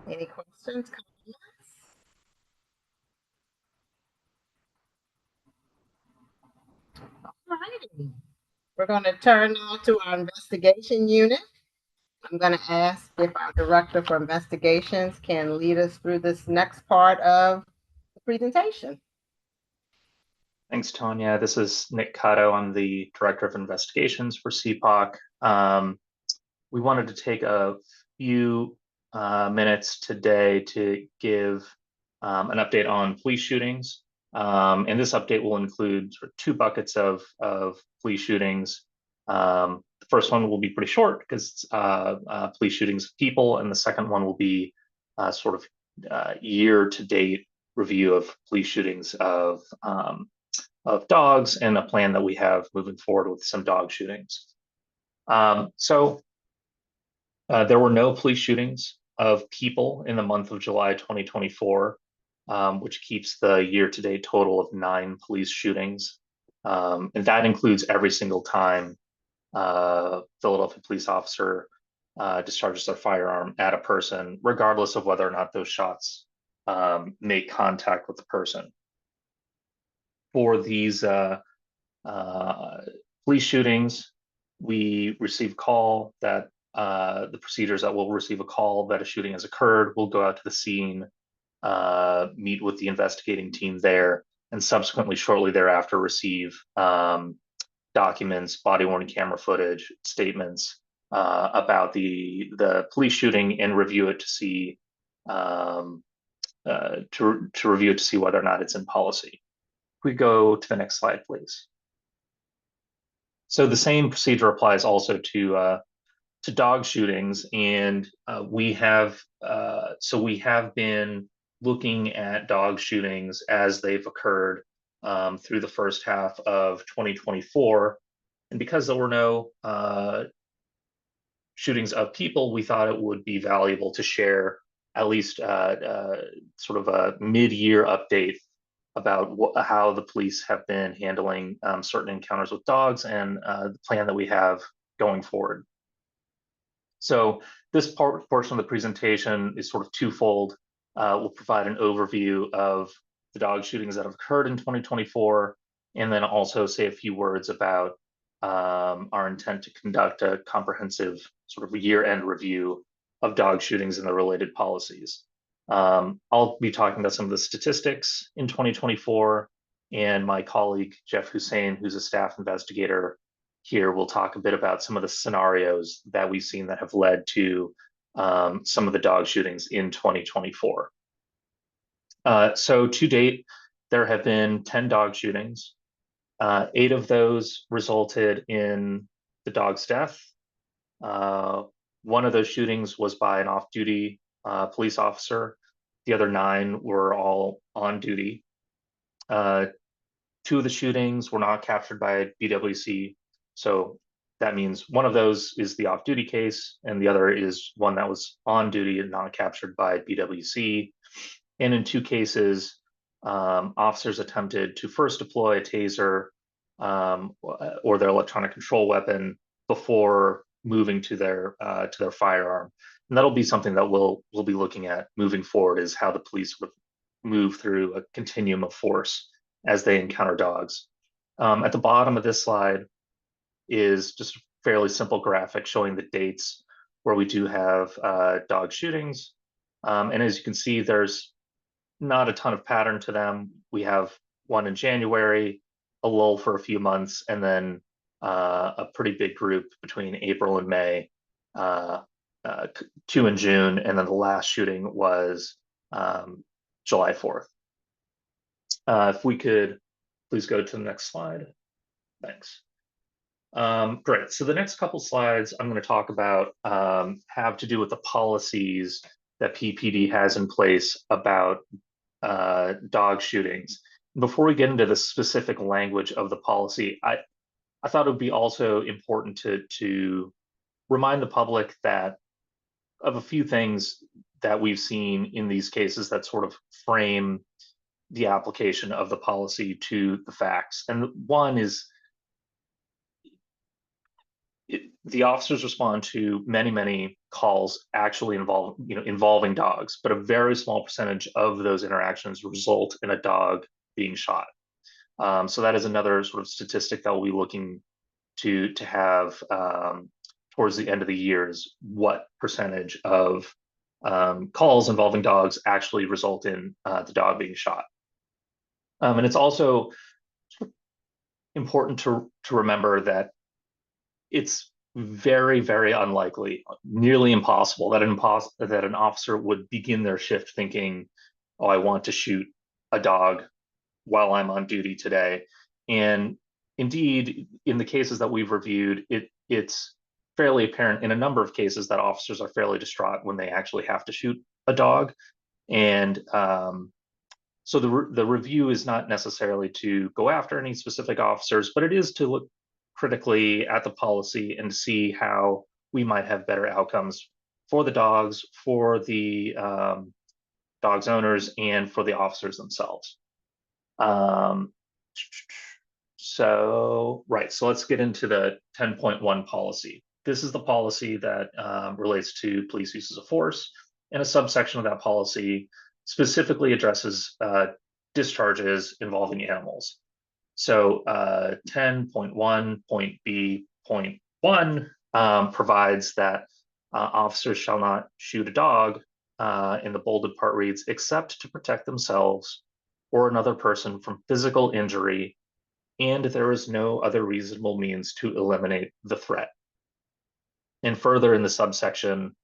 Any questions, comments? All righty. We're going to turn now to our investigation unit. I'm going to ask if our director for investigations can lead us through this next part of the presentation. Thanks, Tonya. This is Nick Cotto. I'm the Director of Investigations for CPOC. We wanted to take a few minutes today to give an update on police shootings. And this update will include sort of two buckets of police shootings. The first one will be pretty short because police shootings of people, and the second one will be sort of year-to-date review of police shootings of dogs and a plan that we have moving forward with some dog shootings. There were no police shootings of people in the month of July 2024, which keeps the year-to-date total of 9 police shootings. And that includes every single time Philadelphia police officer discharges their firearm at a person, regardless of whether or not those shots make contact with the person. For these police shootings, we receive call that the procedures that we'll receive a call that a shooting has occurred. We'll go out to the scene, meet with the investigating team there, and subsequently, shortly thereafter, receive documents, body-worn camera footage, statements about the police shooting, and review it to see to review it to see whether or not it's in policy. We go to the next slide, please. So the same procedure applies also to dog shootings, and we have been looking at dog shootings as they've occurred through the first half of 2024, and because there were no shootings of people, we thought it would be valuable to share at least sort of a mid-year update about how the police have been handling certain encounters with dogs and the plan that we have going forward. So this portion of the presentation is sort of twofold. We'll provide an overview of the dog shootings that have occurred in 2024, and then also say a few words about our intent to conduct a comprehensive sort of year-end review of dog shootings and the related policies. I'll be talking about some of the statistics in 2024, and my colleague, Jeff Hussein, who's a staff investigator here, will talk a bit about some of the scenarios that we've seen that have led to some of the dog shootings in 2024. So to date, there have been 10 dog shootings. 8 of those resulted in the dog's death. One of those shootings was by an off-duty police officer. The other 9 were all on duty. 2 of the shootings were not captured by BWC. So that means one of those is the off-duty case, and the other is one that was on duty and not captured by BWC. And in 2 cases, officers attempted to first deploy a taser or their electronic control weapon before moving to their firearm. And that'll be something that we'll be looking at moving forward, is how the police would move through a continuum of force as they encounter dogs. At the bottom of this slide is just a fairly simple graphic showing the dates where we do have dog shootings. And as you can see, there's not a ton of pattern to them. We have one in January, a lull for a few months, and then a pretty big group between April and May, 2 in June, and then the last shooting was July 4th. If we could please go to the next slide. Thanks. Great. So the next couple slides I'm going to talk about have to do with the policies that PPD has in place about dog shootings. Before we get into the specific language of the policy, I thought it would be also important to remind the public that of a few things that we've seen in these cases that sort of frame the application of the policy to the facts. And one is the officers respond to many calls actually involving dogs, but a very small percentage of those interactions result in a dog being shot. So that is another sort of statistic that we'll be looking to have towards the end of the year, is what percentage of calls involving dogs actually result in the dog being shot. And it's also important to remember that it's very, very unlikely, nearly impossible, that an officer would begin their shift thinking, "Oh, I want to shoot a dog while I'm on duty today." And indeed, in the cases that we've reviewed, it's fairly apparent in a number of cases that officers are fairly distraught when they actually have to shoot a dog. And so the review is not necessarily to go after any specific officers, but it is to look critically at the policy and see how we might have better outcomes for the dogs, for the dogs owners, and for the officers themselves. So let's get into the 10.1 policy. This is the policy that relates to police uses of force, and a subsection of that policy specifically addresses discharges involving animals. So 10.1.b.1 provides that officers shall not shoot a dog, and the bolded part reads, except to protect themselves or another person from physical injury, and there is no other reasonable means to eliminate the threat. And further in the subsection,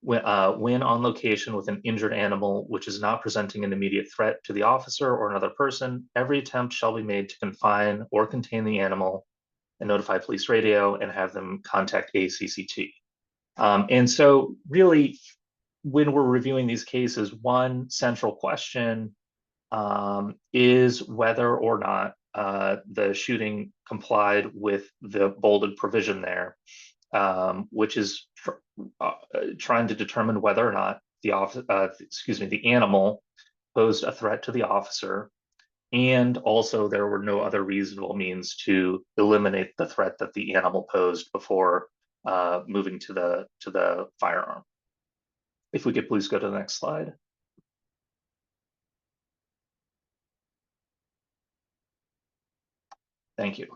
when on location with an injured animal which is not presenting an immediate threat to the officer or another person, every attempt shall be made to confine or contain the animal and notify police radio and have them contact ACCT. And so really, when we're reviewing these cases, one central question is whether or not the shooting complied with the bolded provision there, which is trying to determine whether or not the animal posed a threat to the officer, and also there were no other reasonable means to eliminate the threat that the animal posed before moving to the firearm. If we could please go to the next slide. Thank you.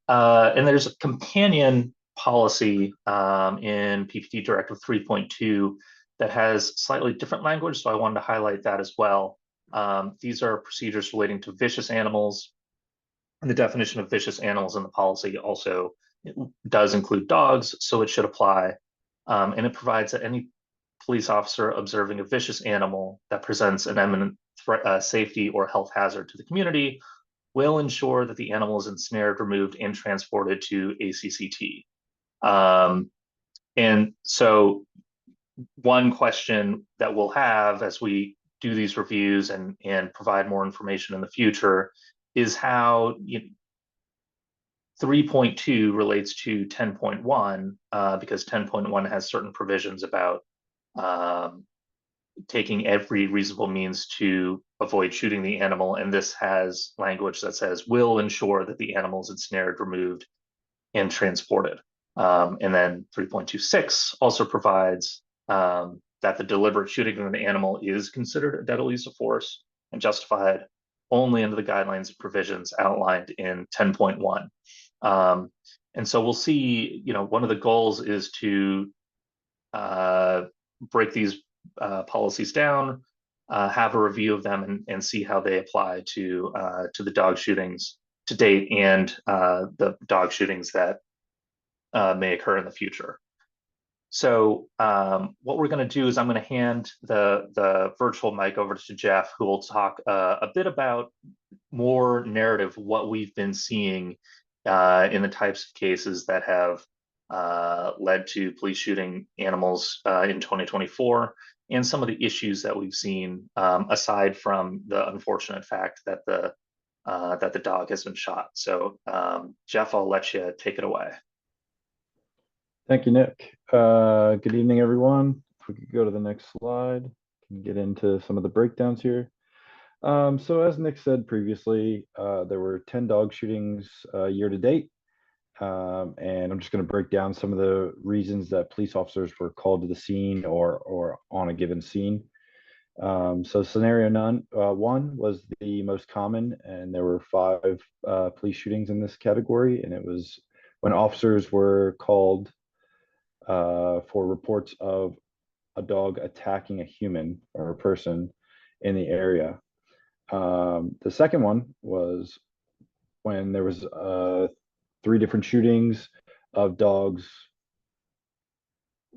And there's a companion policy in PPT Directive 3.2 that has slightly different language, so I wanted to highlight that as well. These are procedures relating to vicious animals, and the definition of vicious animals in the policy also does include dogs, so it should apply. And it provides that any police officer observing a vicious animal that presents an imminent threat, safety or health hazard to the community will ensure that the animal is ensnared, removed, and transported to ACCT. And so one question that we'll have as we do these reviews and provide more information in the future is how 3.2 relates to 10.1, because 10.1 has certain provisions about taking every reasonable means to avoid shooting the animal, and this has language that says will ensure that the animal is ensnared, removed, and transported. And then 3.26 also provides that the deliberate shooting of an animal is considered a deadly use of force and justified only under the guidelines and provisions outlined in 10.1. And so we'll see, one of the goals is to break these policies down, have a review of them, and see how they apply to the dog shootings to date and the dog shootings that may occur in the future. So what we're going to do is I'm going to hand the virtual mic over to Jeff, who will talk a bit about more narrative, what we've been seeing in the types of cases that have led to police shooting animals in 2024, and some of the issues that we've seen aside from the unfortunate fact that the dog has been shot. So Jeff, I'll let you take it away. Thank you, Nick. Good evening, everyone. If we could go to the next slide, can get into some of the breakdowns here. So as Nick said previously, there were 10 dog shootings year to date. And I'm just going to break down some of the reasons that police officers were called to the scene or on a given scene. So scenario one was the most common, and there were 5 police shootings in this category, and it was when officers were called for reports of a dog attacking a human or a person in the area. The second one was when there was 3 different shootings of dogs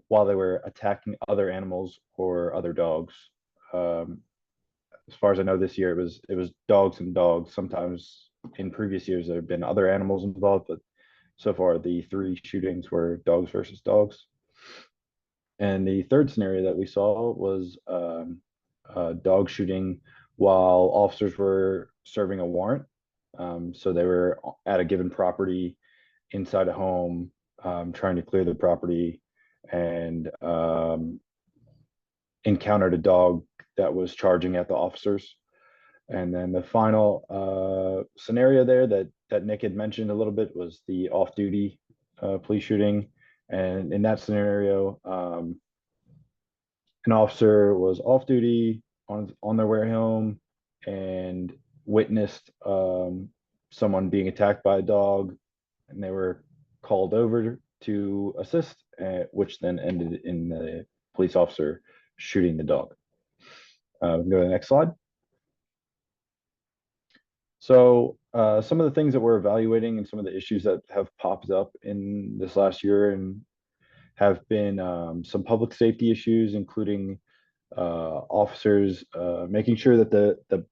while they were attacking other animals or other dogs. As far as I know, this year it was dogs and dogs. Sometimes in previous years there have been other animals involved, but so far the 3 shootings were dogs versus dogs. And the third scenario that we saw was a dog shooting while officers were serving a warrant. So they were at a given property inside a home, trying to clear the property, and encountered a dog that was charging at the officers. And then the final scenario there that Nick had mentioned a little bit was the off-duty police shooting. And in that scenario, an officer was off duty on their way home and witnessed someone being attacked by a dog, and they were called over to assist, which then ended in the police officer shooting the dog. We can go to the next slide. So some of the things that we're evaluating and some of the issues that have popped up in this last year and have been some public safety issues, including officers making sure that the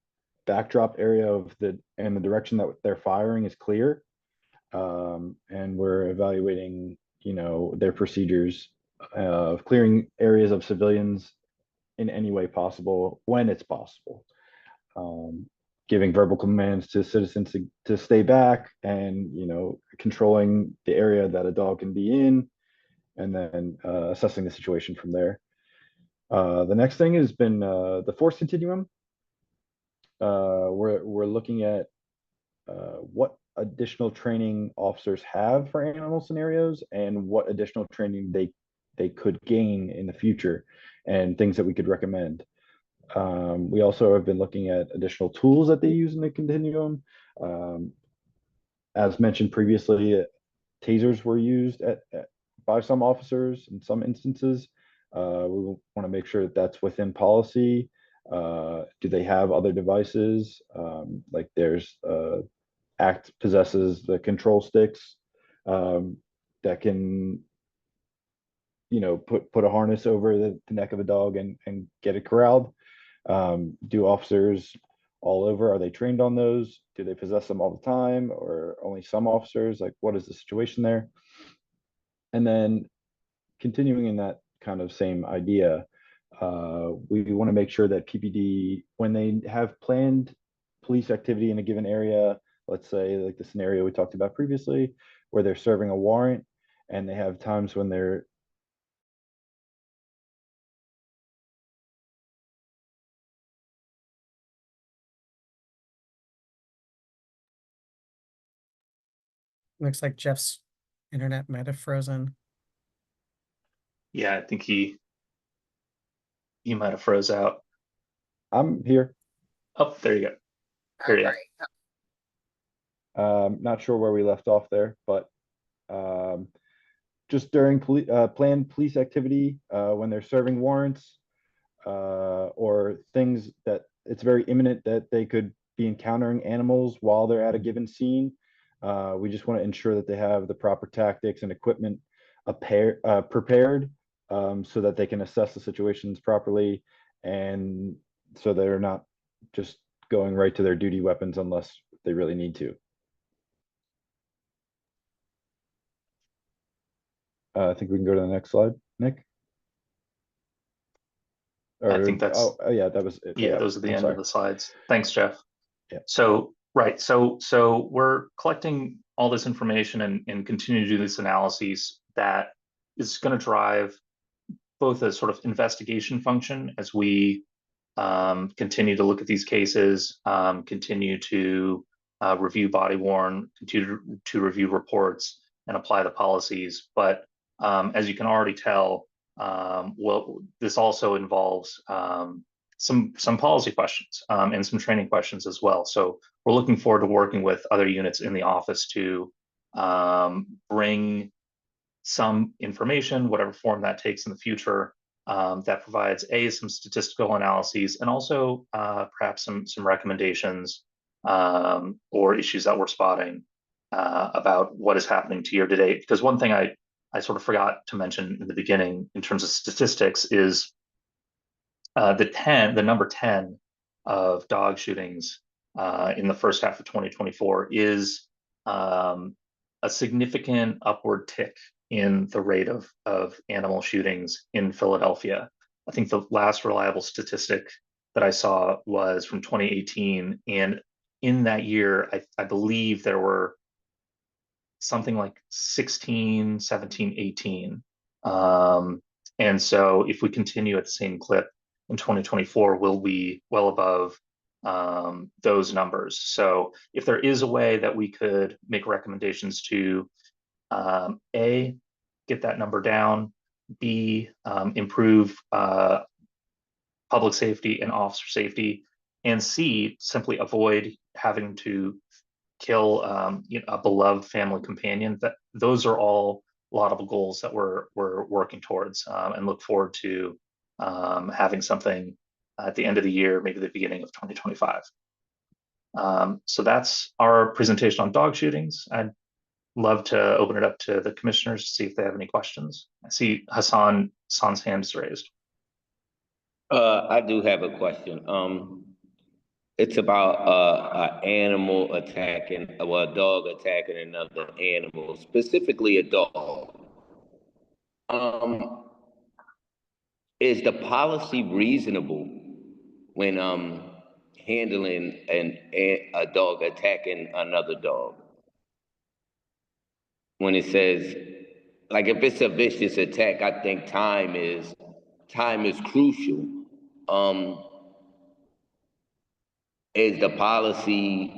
backdrop area of the direction that they're firing is clear. And we're evaluating, their procedures of clearing areas of civilians in any way possible when it's possible. Giving verbal commands to citizens to stay back, and controlling the area that a dog can be in, and then assessing the situation from there. The next thing has been the force continuum. We're looking at what additional training officers have for animal scenarios and what additional training they could gain in the future, and things that we could recommend. We also have been looking at additional tools that they use in the continuum. As mentioned previously, tasers were used by some officers in some instances. We want to make sure that that's within policy. Do they have other devices? Like there's ACT possesses the control sticks that can, put a harness over the neck of a dog and get it corralled. Do officers all over, are they trained on those? Do they possess them all the time, or only some officers? Like, what is the situation there? And then continuing in that kind of same idea, we want to make sure that PPD, when they have planned police activity in a given area, let's say like the scenario we talked about previously, where they're serving a warrant and they have times when they're Looks like Jeff's internet might have frozen. Yeah, I think he might have froze out. I'm here. Oh, there you go. There you All right. Not sure where we left off there, but just during planned police activity, when they're serving warrants, or things that it's very imminent that they could be encountering animals while they're at a given scene. We just want to ensure that they have the proper tactics and equipment prepared, so that they can assess the situations properly, and so they're not just going right to their duty weapons unless they really need to. I think we can go to the next slide, Nick. I think that's yeah, that was it. Yeah, those are the end of the slides. Thanks, Jeff. Yeah. So we're collecting all this information and continue to do these analyses that is going to drive both a sort of investigation function as we continue to look at these cases, continue to review body worn, continue to review reports and apply the policies. But as you can already tell, well, this also involves some policy questions and some training questions as well. So we're looking forward to working with other units in the office to bring some information, whatever form that takes in the future, that provides some statistical analyses and also perhaps some recommendations or issues that we're spotting about what is happening to year to date. Because one thing I sort of forgot to mention in the beginning in terms of statistics is the number 10 of dog shootings in the first half of 2024 is a significant upward tick in the rate of animal shootings in Philadelphia. I think the last reliable statistic that I saw was from 2018. And in that year, I believe there were something like 16, 17, 18. And so if we continue at the same clip in 2024, we'll be well above those numbers. So if there is a way that we could make recommendations to A, get that number down, B, improve public safety and officer safety, and C, simply avoid having to kill a beloved family companion, that those are all laudable goals that we're working towards, and look forward to having something at the end of the year, maybe the beginning of 2025. So that's our presentation on dog shootings. I'd love to open it up to the commissioners to see if they have any questions. I see Hassan's hand is raised. I do have a question. It's about an animal attacking, well, a dog attacking another animal, specifically a dog. Is the policy reasonable when handling a dog attacking another dog? When it says, like, if it's a vicious attack, I think time is crucial. Is the policy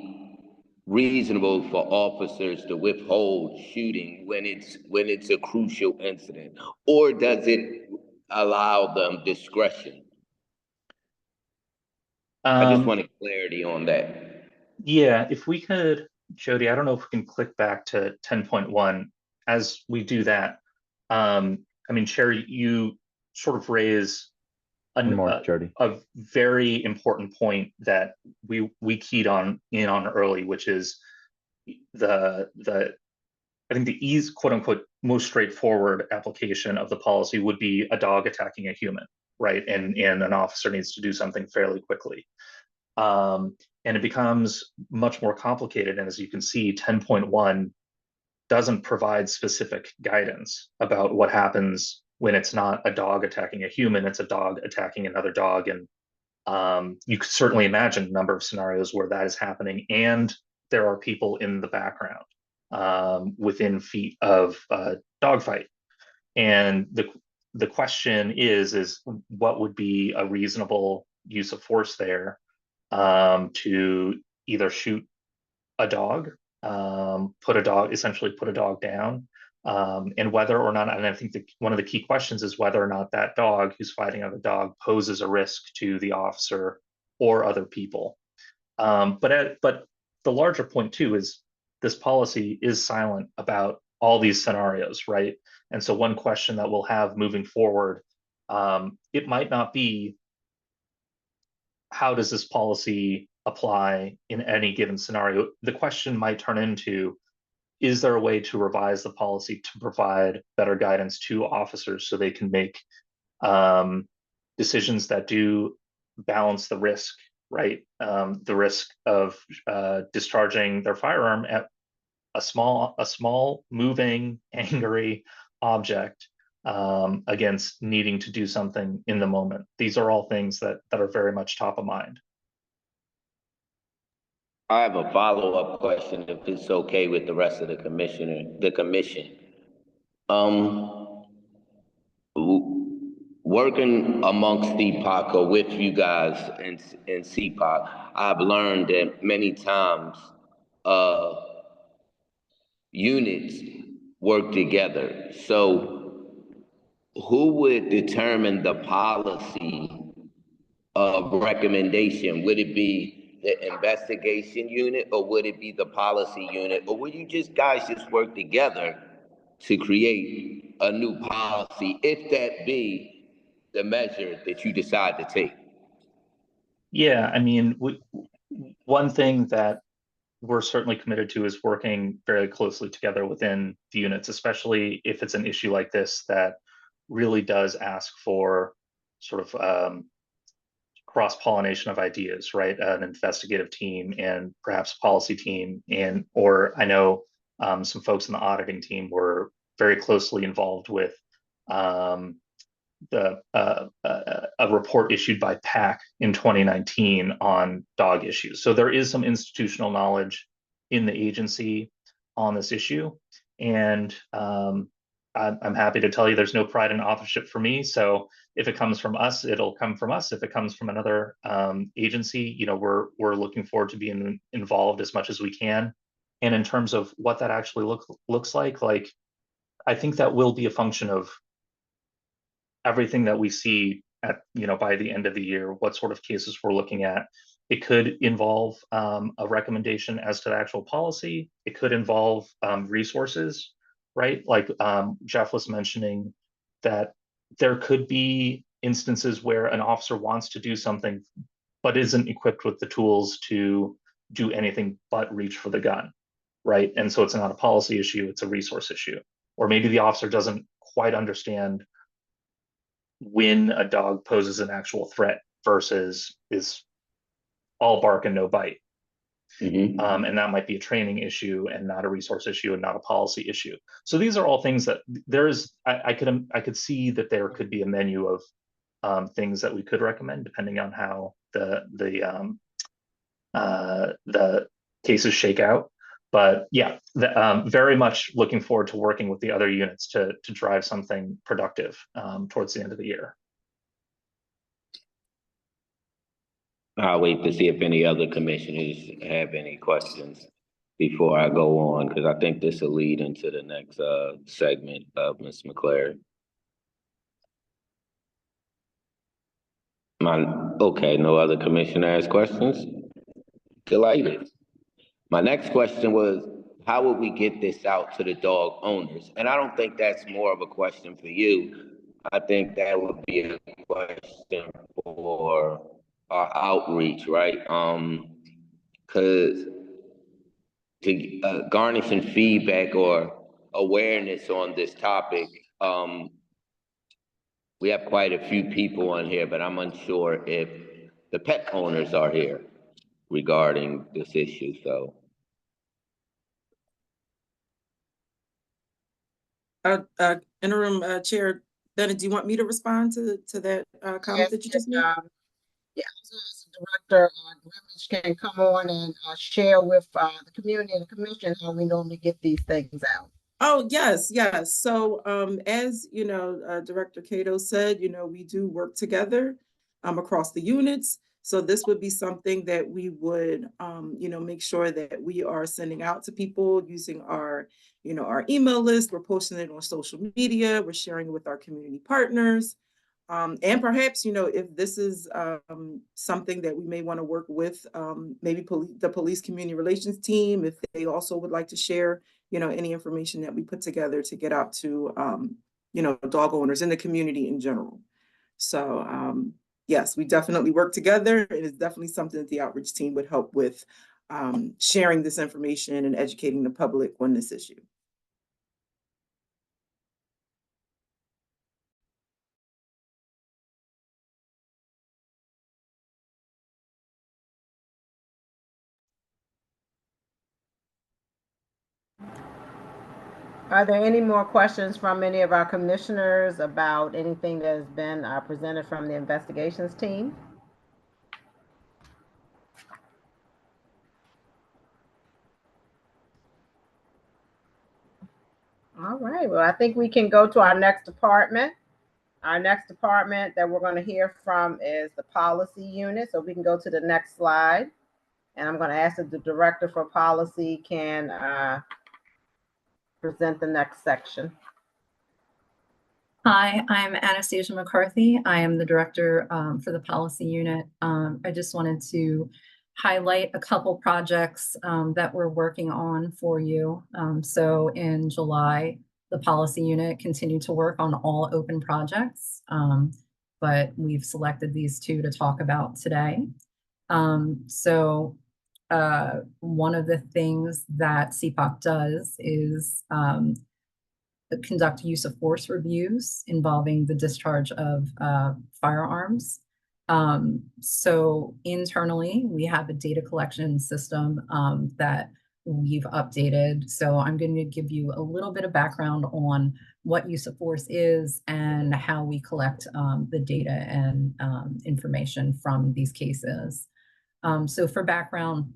reasonable for officers to withhold shooting when it's a crucial incident, or does it allow them discretion? I just wanted clarity on that. Yeah, if we could, Jody, I don't know if we can click back to 10.1 as we do that. I mean, Sherry, you sort of raise a very important point that we keyed on early, which is I think the quote unquote, most straightforward application of the policy would be a dog attacking a human, right? And an officer needs to do something fairly quickly. And it becomes much more complicated. And as you can see, 10.1 doesn't provide specific guidance about what happens when it's not a dog attacking a human, it's a dog attacking another dog. And you could certainly imagine a number of scenarios where that is happening, and there are people in the background within feet of a dogfight. And the question is what would be a reasonable use of force there, to either shoot a dog, essentially put a dog down, and whether or not, and I think one of the key questions is whether or not that dog who's fighting other dog poses a risk to the officer or other people. But the larger point too is this policy is silent about all these scenarios, right? And so one question that we'll have moving forward, it might not be how does this policy apply in any given scenario. The question might turn into, is there a way to revise the policy to provide better guidance to officers so they can make decisions that do balance the risk, right? The risk of discharging their firearm at a small moving, angry object against needing to do something in the moment. These are all things that are very much top of mind. I have a follow-up question, if it's okay with the rest of the commission. Working amongst CPOC or with you guys in CPOC, I've learned that many times units work together. So who would determine the policy of recommendation? Would it be the investigation unit, or would it be the policy unit, or would you guys just work together to create a new policy, if that be the measure that you decide to take? Yeah, I mean, One thing that we're certainly committed to is working very closely together within the units, especially if it's an issue like this that really does ask for sort of cross-pollination of ideas, right? An investigative team and perhaps a policy team, or I know some folks in the auditing team were very closely involved with a report issued by PAC in 2019 on dog issues. So there is some institutional knowledge in the agency on this issue, and I'm happy to tell you there's no pride in authorship for me. So if it comes from us, it'll come from us. If it comes from another agency, you know, we're looking forward to being involved as much as we can. And in terms of what that actually looks like I think that will be a function of everything that we see at, you know, by the end of the year, what sort of cases we're looking at. It could involve a recommendation as to the actual policy. It could involve resources, right? Like Jeff was mentioning that there could be instances where an officer wants to do something, but isn't equipped with the tools to do anything but reach for the gun, right? And so it's not a policy issue, it's a resource issue. Or maybe the officer doesn't quite understand when a dog poses an actual threat versus is all bark and no bite. And that might be a training issue and not a resource issue and not a policy issue. So these are all things that I could see that there could be a menu of things that we could recommend depending on how the cases shake out. But yeah, very much looking forward to working with the other units to drive something productive towards the end of the year. I'll wait to see if any other commissioners have any questions before I go on, because I think this will lead into the next segment of Ms. McClary. Okay, no other commissioner has questions? Delighted. My next question was, how would we get this out to the dog owners? And I don't think that's more of a question for you. I think that would be a question for our outreach, right? Because to garner some feedback or awareness on this topic, we have quite a few people on here, but I'm unsure if the pet owners are here regarding this issue, so. Interim Chair Bennett, do you want me to respond to that comment that you just made? Yeah, so Director Grimmage can come on and share with the community and the commission how we normally get these things out. Oh, yes. So as you know, Director Cato said, you know, we do work together across the units. So this would be something that we would, you know, make sure that we are sending out to people using our, you know, our email list. We're posting it on social media. We're sharing it with our community partners. And perhaps, you know, if this is something that we may want to work with, maybe the police community relations team, if they also would like to share, you know, any information that we put together to get out to, you know, dog owners in the community in general. So, yes, we definitely work together. It is definitely something that the outreach team would help with sharing this information and educating the public on this issue. Are there any more questions from any of our commissioners about anything that has been presented from the investigations team? All right, well, I think we can go to our next department. Our next department that we're going to hear from is the policy unit. So we can go to the next slide. And I'm going to ask if the director for policy can present the next section. Hi, I'm Anastasia McCarthy. I am the director for the policy unit. I just wanted to highlight a couple projects that we're working on for you. So in July, the policy unit continued to work on all open projects, but we've selected these two to talk about today. One of the things that CPOC does is conduct use of force reviews involving the discharge of firearms. So internally, we have a data collection system that we've updated. So I'm going to give you a little bit of background on what use of force is and how we collect the data and information from these cases. So for background,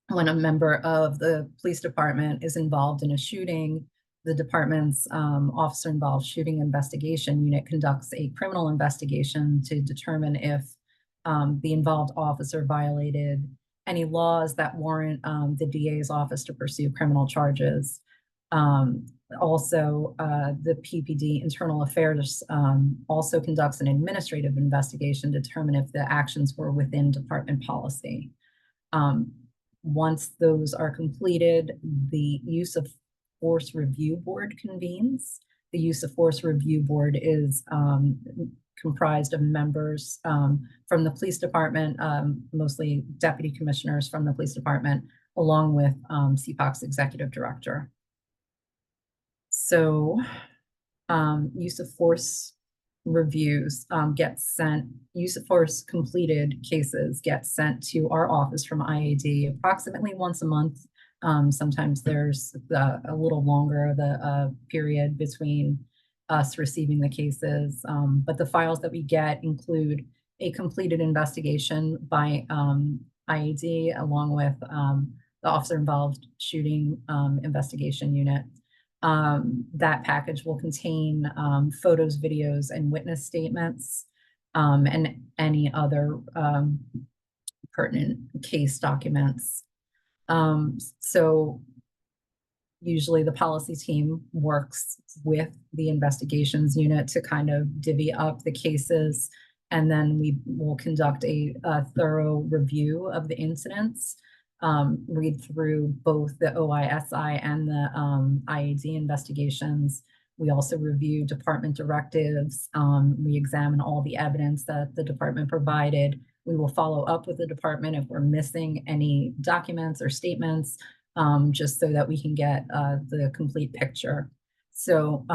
when a member of the police department is involved in a shooting, the department's officer-involved shooting investigation unit conducts a criminal investigation to determine if the involved officer violated any laws that warrant the DA's office to pursue criminal charges. Also, the PPD Internal Affairs also conducts an administrative investigation to determine if the actions were within department policy. Once those are completed, the use of force review board convenes. The use of force review board is comprised of members from the police department, mostly deputy commissioners from the police department, along with CPOC's executive director. So use of force reviews get sent, use of force completed cases get sent to our office from IAD approximately once a month. Sometimes there's a little longer of the period between us receiving the cases, but the files that we get include a completed investigation by IAD along with the officer-involved shooting investigation unit. That package will contain photos, videos, and witness statements, and any other pertinent case documents. So usually the policy team works with the investigations unit to kind of divvy up the cases, and then we will conduct a thorough review of the incidents, read through both the OISI and the IAD investigations. We also review department directives. We examine all the evidence that the department provided. We will follow up with the department if we're missing any documents or statements, just so that we can get the complete picture. So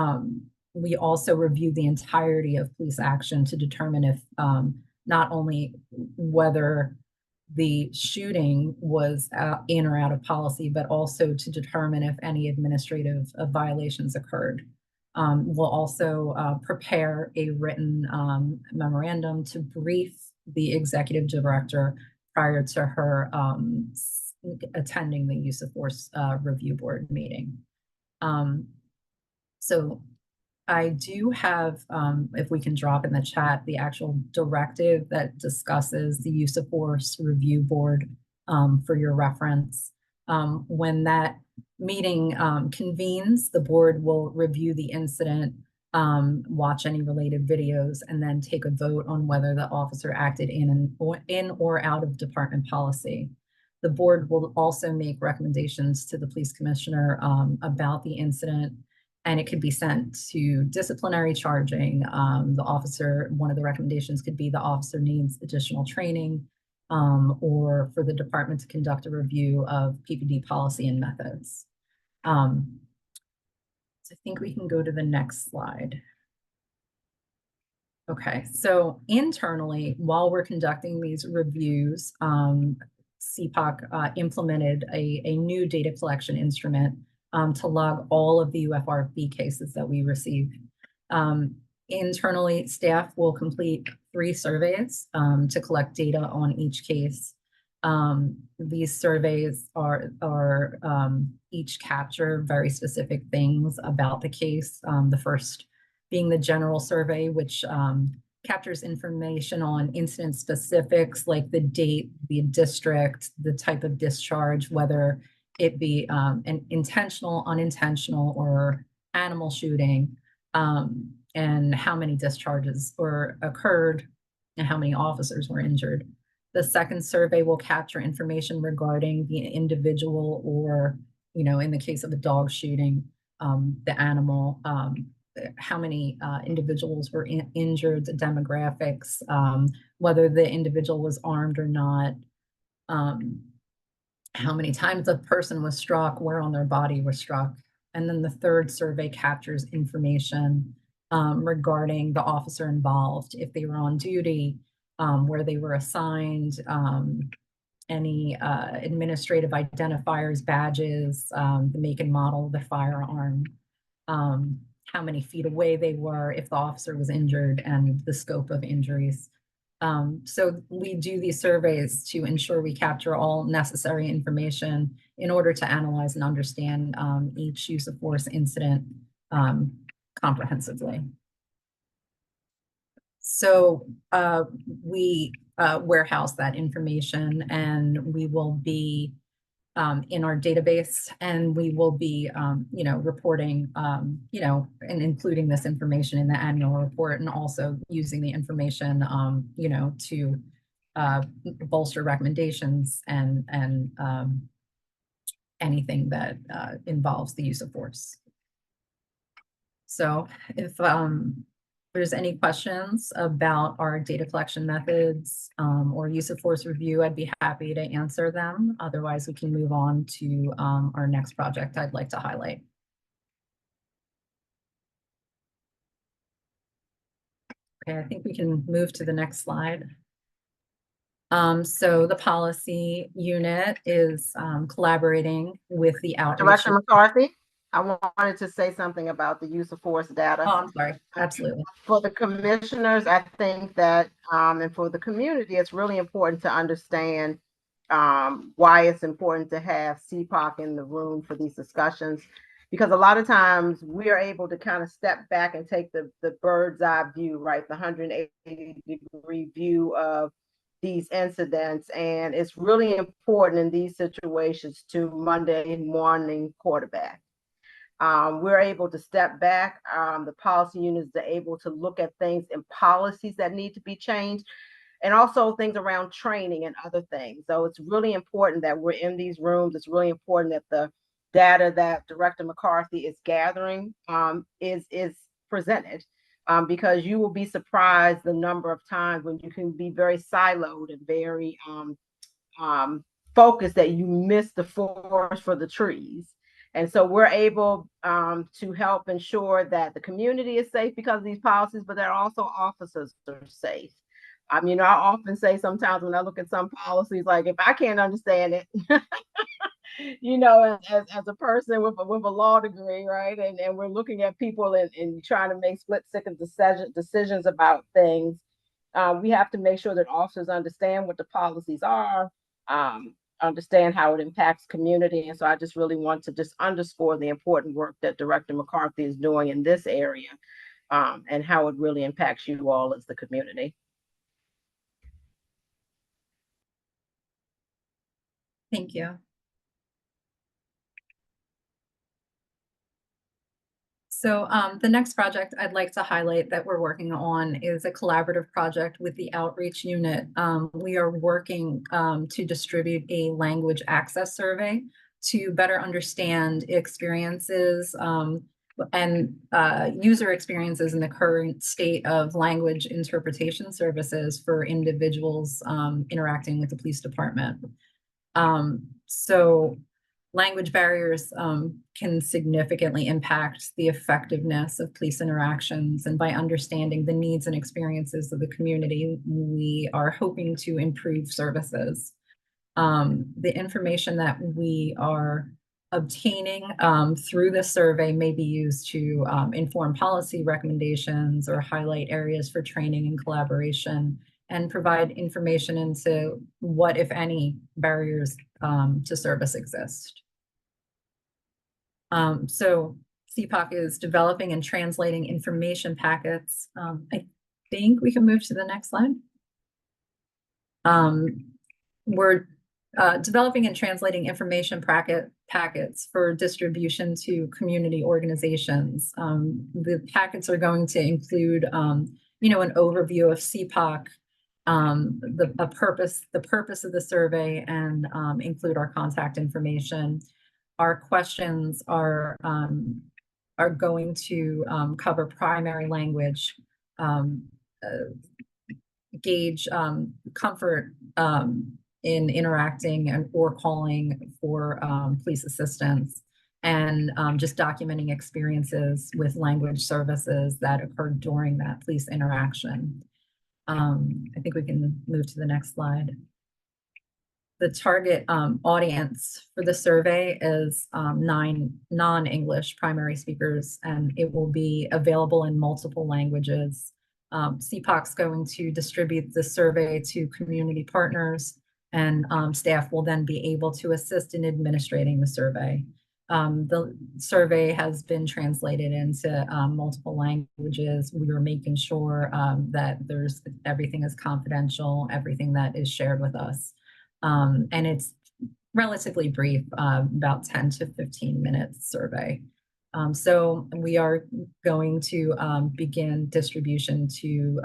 we also review the entirety of police action to determine if not only whether the shooting was in or out of policy, but also to determine if any administrative violations occurred. We'll also prepare a written memorandum to brief the executive director prior to her attending the use of force review board meeting. So I do have, if we can drop in the chat, the actual directive that discusses the use of force review board for your reference. When that meeting convenes, the board will review the incident, watch any related videos, and then take a vote on whether the officer acted in or out of department policy. The board will also make recommendations to the police commissioner about the incident, and it could be sent to disciplinary charging. The officer, one of the recommendations could be the officer needs additional training, or for the department to conduct a review of PPD policy and methods. So I think we can go to the next slide. Okay, so internally, while we're conducting these reviews, CPOC implemented a new data collection instrument to log all of the UFRB cases that we receive. Internally, staff will complete 3 surveys to collect data on each case. These surveys are each capture very specific things about the case. The first being the general survey, which captures information on incident specifics like the date, the district, the type of discharge, whether it be an intentional, unintentional, or animal shooting, and how many discharges occurred and how many officers were injured. The second survey will capture information regarding the individual, or, in the case of a dog shooting, the animal, how many individuals were injured, the demographics, whether the individual was armed or not, how many times a person was struck, where on their body was struck. And then the third survey captures information regarding the officer involved, if they were on duty, where they were assigned, any administrative identifiers, badges, the make and model of the firearm, how many feet away they were, if the officer was injured, and the scope of injuries. So we do these surveys to ensure we capture all necessary information in order to analyze and understand each use of force incident comprehensively. So we warehouse that information, and we will be in our database, and we will be, reporting, and including this information in the annual report, and also using the information, to bolster recommendations and anything that involves the use of force. So if there's any questions about our data collection methods or use of force review, I'd be happy to answer them. Otherwise, we can move on to our next project I'd like to highlight. Okay, I think we can move to the next slide. So the policy unit is collaborating with the outreach. Director McCarthy, I wanted to say something about the use of force data. Oh, I'm sorry. Absolutely. For the commissioners, I think that, and for the community, it's really important to understand why it's important to have CPOC in the room for these discussions, because a lot of times we are able to kind of step back and take the bird's eye view, right? The 180-degree view of these incidents. And it's really important in these situations to Monday morning quarterback. We're able to step back. The policy units are able to look at things and policies that need to be changed, and also things around training and other things. So it's really important that we're in these rooms. It's really important that the data that Director McCarthy is gathering is presented, because you will be surprised the number of times when you can be very siloed and very focused that you miss the forest for the trees. And so we're able to help ensure that the community is safe because of these policies, but that also officers are safe. I often say sometimes when I look at some policies, like if I can't understand it, as a person with a law degree, right? And we're looking at people and trying to make split-second decisions about things. We have to make sure that officers understand what the policies are, understand how it impacts community. And so I just really want to just underscore the important work that Director McCarthy is doing in this area, and how it really impacts you all as the community. Thank you. So the next project I'd like to highlight that we're working on is a collaborative project with the outreach unit. We are working to distribute a language access survey to better understand experiences and user experiences in the current state of language interpretation services for individuals interacting with the police department. So language barriers can significantly impact the effectiveness of police interactions, and by understanding the needs and experiences of the community, we are hoping to improve services. The information that we are obtaining through this survey may be used to inform policy recommendations or highlight areas for training and collaboration, and provide information into what, if any, barriers to service exist. So CPOC is developing and translating information packets. I think we can move to the next slide. We're developing and translating information packets for distribution to community organizations. The packets are going to include, an overview of CPOC, the purpose of the survey, and include our contact information. Our questions are are going to cover primary language, gauge comfort in interacting and or calling for police assistance, and just documenting experiences with language services that occurred during that police interaction. I think we can move to the next slide. The target audience for the survey is 9 non-English primary speakers, and it will be available in multiple languages. CPOC's going to distribute the survey to community partners, and staff will then be able to assist in administrating the survey. The survey has been translated into multiple languages. We are making sure that everything is confidential, everything that is shared with us. And it's relatively brief, about 10 to 15 minutes survey. So we are going to begin distribution to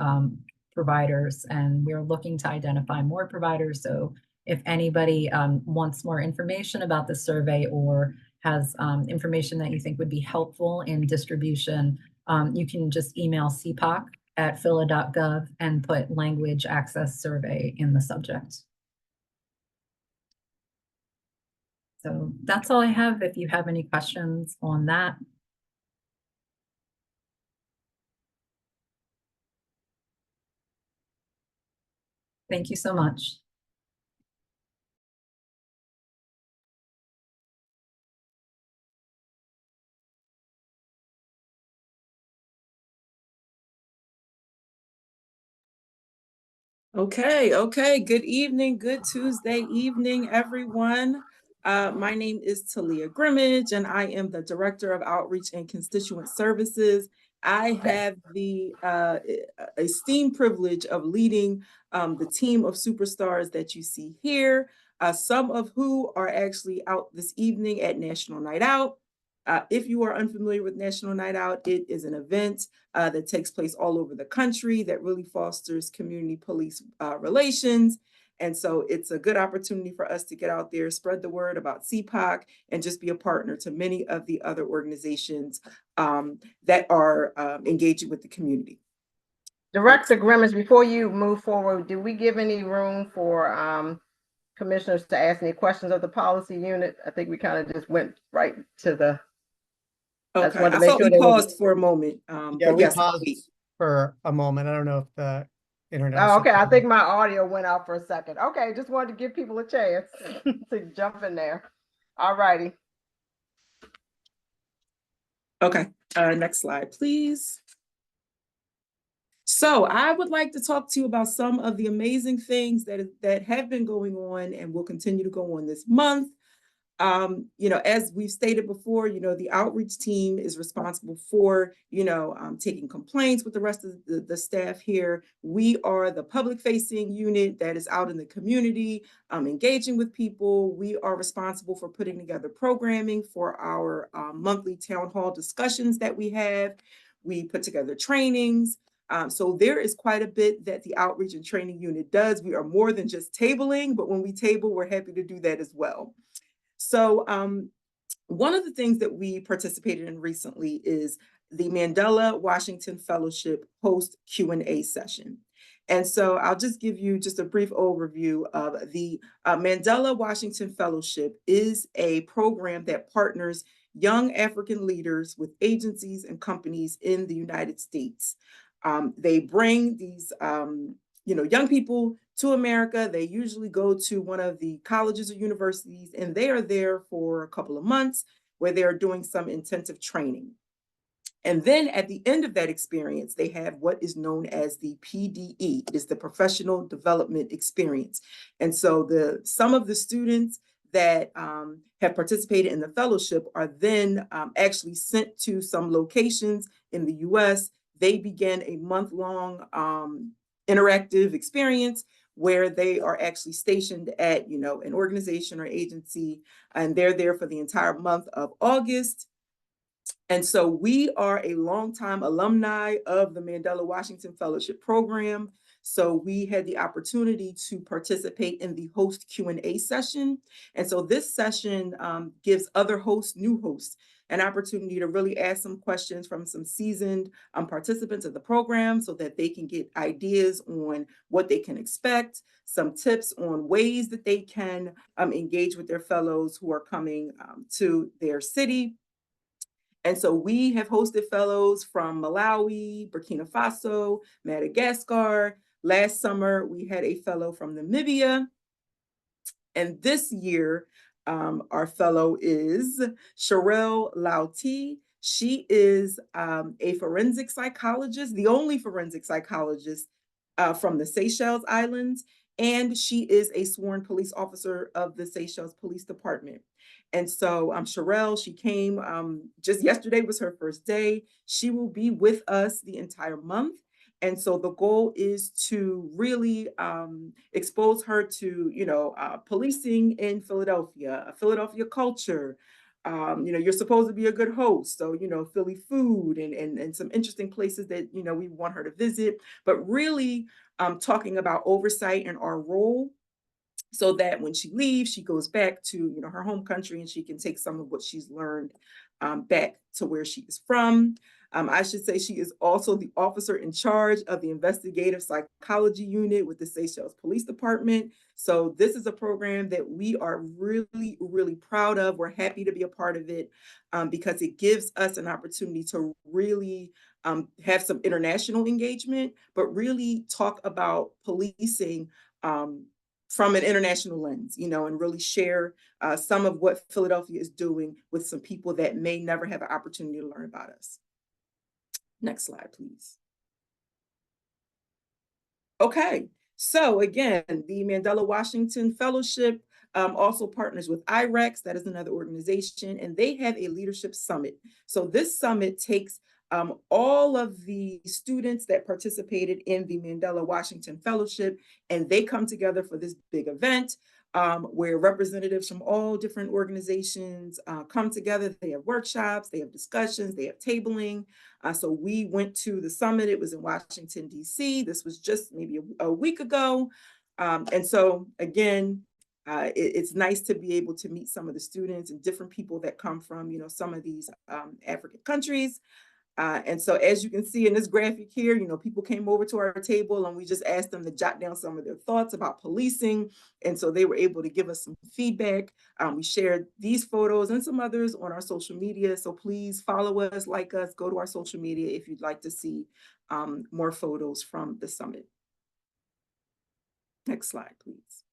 providers, and we're looking to identify more providers. So if anybody wants more information about the survey or has information that you think would be helpful in distribution, you can just email cpoc@phila.gov and put language access survey in the subject. So that's all I have. If you have any questions on that. Thank you so much. Okay. Good evening. Good Tuesday evening, everyone. My name is Talia Grimmage, and I am the Director of Outreach and Constituent Services. I have the esteemed privilege of leading the team of superstars that you see here, some of who are actually out this evening at National Night Out. If you are unfamiliar with National Night Out, it is an event that takes place all over the country that really fosters community police relations. And so it's a good opportunity for us to get out there, spread the word about CPOC, and just be a partner to many of the other organizations that are engaging with the community. Director Grimmage, before you move forward, do we give any room for commissioners to ask any questions of the policy unit? I think we kind of just went right to the. Okay, I thought we paused for a moment. Yeah, we paused for a moment. I don't know if the internet. Oh, okay. I think my audio went out for a second. Okay, just wanted to give people a chance to jump in there. All righty. Okay, next slide, please. So I would like to talk to you about some of the amazing things that have been going on and will continue to go on this month. As we've stated before, the outreach team is responsible for, taking complaints with the rest of the staff here. We are the public facing unit that is out in the community, engaging with people. We are responsible for putting together programming for our monthly town hall discussions that we have. We put together trainings. So there is quite a bit that the outreach and training unit does. We are more than just tabling, but when we table, we're happy to do that as well. So one of the things that we participated in recently is the Mandela Washington Fellowship post Q&A session. And so I'll just give you just a brief overview of the Mandela Washington Fellowship is a program that partners young African leaders with agencies and companies in the United States. They bring these young people to America. They usually go to one of the colleges or universities, and they are there for a couple of months where they are doing some intensive training. And then at the end of that experience, they have what is known as the PDE. It is the Professional Development Experience. And so some of the students that have participated in the fellowship are then actually sent to some locations in the US. They begin a month-long interactive experience where they are actually stationed at, an organization or agency, and they're there for the entire month of August. And so we are a longtime alumni of the Mandela Washington Fellowship Program. So we had the opportunity to participate in the host Q&A session. And so this session gives other hosts, new hosts, an opportunity to really ask some questions from some seasoned participants of the program so that they can get ideas on what they can expect, some tips on ways that they can engage with their fellows who are coming to their city. And so we have hosted fellows from Malawi, Burkina Faso, Madagascar. Last summer, we had a fellow from Namibia. And this year, our fellow is Sherelle Lauti. She is a forensic psychologist, the only forensic psychologist from the Seychelles Islands, and she is a sworn police officer of the Seychelles Police Department. And so Sherelle, she came just yesterday was her first day. She will be with us the entire month. And so the goal is to really expose her to, policing in Philadelphia, Philadelphia culture. You're supposed to be a good host. So, Philly food and some interesting places that, we want her to visit, but really talking about oversight and our role so that when she leaves, she goes back to, her home country and she can take some of what she's learned back to where she is from. I should say she is also the officer in charge of the investigative psychology unit with the Seychelles Police Department. So this is a program that we are really, really proud of. We're happy to be a part of it because it gives us an opportunity to really have some international engagement, but really talk about policing from an international lens, and really share some of what Philadelphia is doing with some people that may never have an opportunity to learn about us. Next slide, please. Okay, so again, the Mandela Washington Fellowship also partners with IREX, that is another organization, and they have a leadership summit. So this summit takes all of the students that participated in the Mandela Washington Fellowship, and they come together for this big event where representatives from all different organizations come together. They have workshops, they have discussions, they have tabling. So we went to the summit. It was in Washington, D.C. This was just maybe a week ago. And so again, it's nice to be able to meet some of the students and different people that come from, some of these African countries. And so as you can see in this graphic here, people came over to our table and we just asked them to jot down some of their thoughts about policing. And so they were able to give us some feedback. We shared these photos and some others on our social media. So please follow us, like us, go to our social media if you'd like to see more photos from the summit. Next slide, please.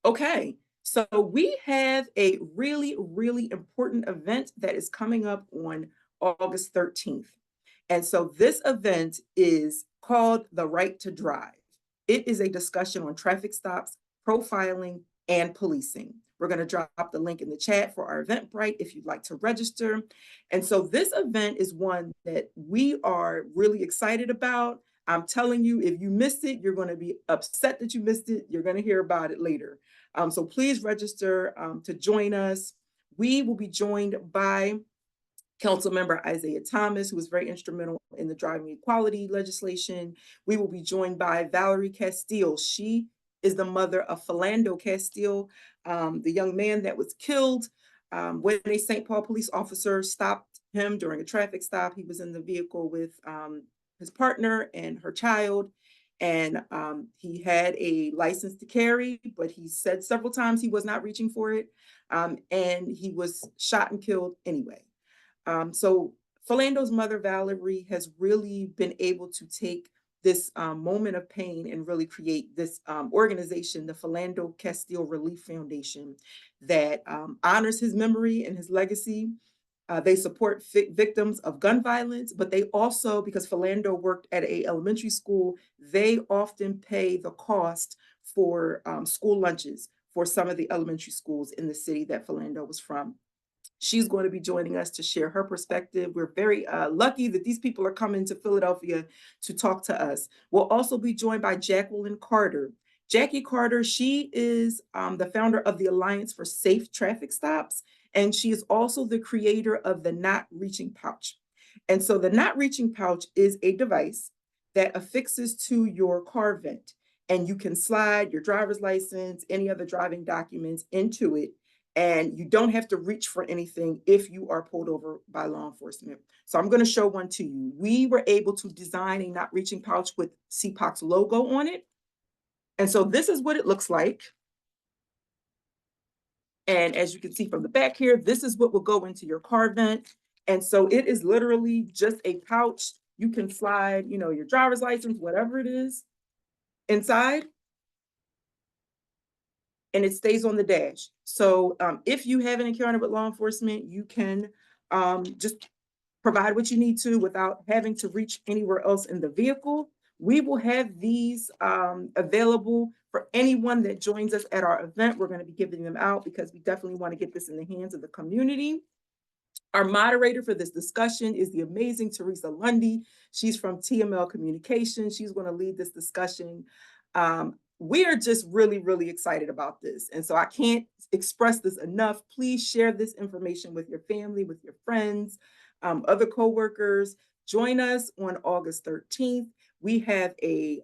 Okay, so we have a really, really important event that is coming up on August 13th. And so this event is called The Right to Drive. It is a discussion on traffic stops, profiling, and policing. We're going to drop the link in the chat for our Eventbrite if you'd like to register. And so this event is one that we are really excited about. I'm telling you, if you missed it, you're going to be upset that you missed it. You're going to hear about it later. So please register to join us. We will be joined by Councilmember Isaiah Thomas, who was very instrumental in the driving equality legislation. We will be joined by Valerie Castile. She is the mother of Philando Castile, the young man that was killed when a St. Paul police officer stopped him during a traffic stop. He was in the vehicle with his partner and her child. And he had a license to carry, but he said several times he was not reaching for it. And he was shot and killed anyway. So Philando's mother, Valerie, has really been able to take this moment of pain and really create this organization, the Philando Castile Relief Foundation, that honors his memory and his legacy. They support victims of gun violence, but they also, because Philando worked at an elementary school, they often pay the cost for school lunches for some of the elementary schools in the city that Philando was from. She's going to be joining us to share her perspective. We're very lucky that these people are coming to Philadelphia to talk to us. We'll also be joined by Jacqueline Carter. Jackie Carter, she is the founder of the Alliance for Safe Traffic Stops, and she is also the creator of the Not Reaching Pouch. And so the Not Reaching Pouch is a device that affixes to your car vent, and you can slide your driver's license, any other driving documents into it, and you don't have to reach for anything if you are pulled over by law enforcement. So I'm going to show one to you. We were able to design a not reaching pouch with CPOC's logo on it. And so this is what it looks like. And as you can see from the back here, this is what will go into your car vent. And so it is literally just a pouch. You can slide, you know, your driver's license, whatever it is, inside, and it stays on the dash. So if you have an encounter with law enforcement, you can just provide what you need to without having to reach anywhere else in the vehicle. We will have these available for anyone that joins us at our event. We're going to be giving them out because we definitely want to get this in the hands of the community. Our moderator for this discussion is the amazing Teresa Lundy. She's from TML Communications. She's going to lead this discussion. We are just really, really excited about this. And so I can't express this enough. Please share this information with your family, with your friends, other coworkers. Join us on August 13th. We have a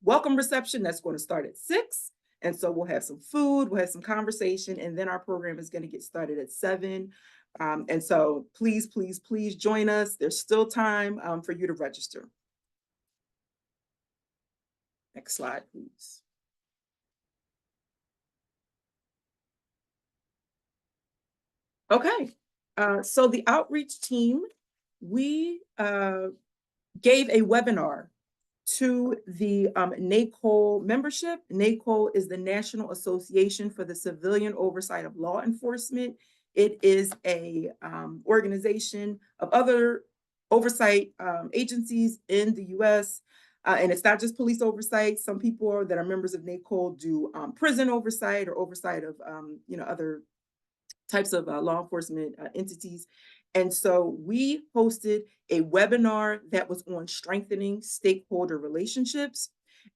welcome reception that's going to start at 6. And so we'll have some food, we'll have some conversation, and then our program is going to get started at 7. And so please, please, please join us. There's still time for you to register. Next slide, please. Okay, so the outreach team, we gave a webinar to the NACOL membership. NACOL is the National Association for the Civilian Oversight of Law Enforcement. It is a organization of other oversight agencies in the US. And it's not just police oversight. Some people that are members of NACOL do prison oversight or oversight of you know, other types of law enforcement entities. And so we hosted a webinar that was on strengthening stakeholder relationships.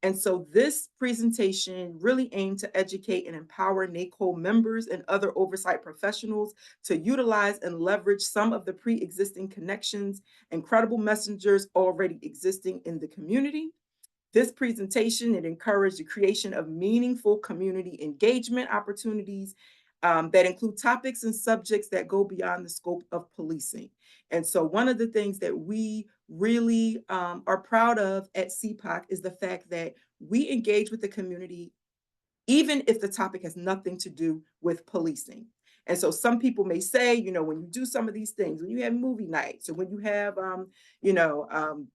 And so this presentation really aimed to educate and empower NACOL members and other oversight professionals to utilize and leverage some of the pre-existing connections and credible messengers already existing in the community. This presentation, it encouraged the creation of meaningful community engagement opportunities that include topics and subjects that go beyond the scope of policing. And so one of the things that we really are proud of at CPOC is the fact that we engage with the community, even if the topic has nothing to do with policing. And so some people may say, you know, when you do some of these things, when you have movie nights or when you have, you know,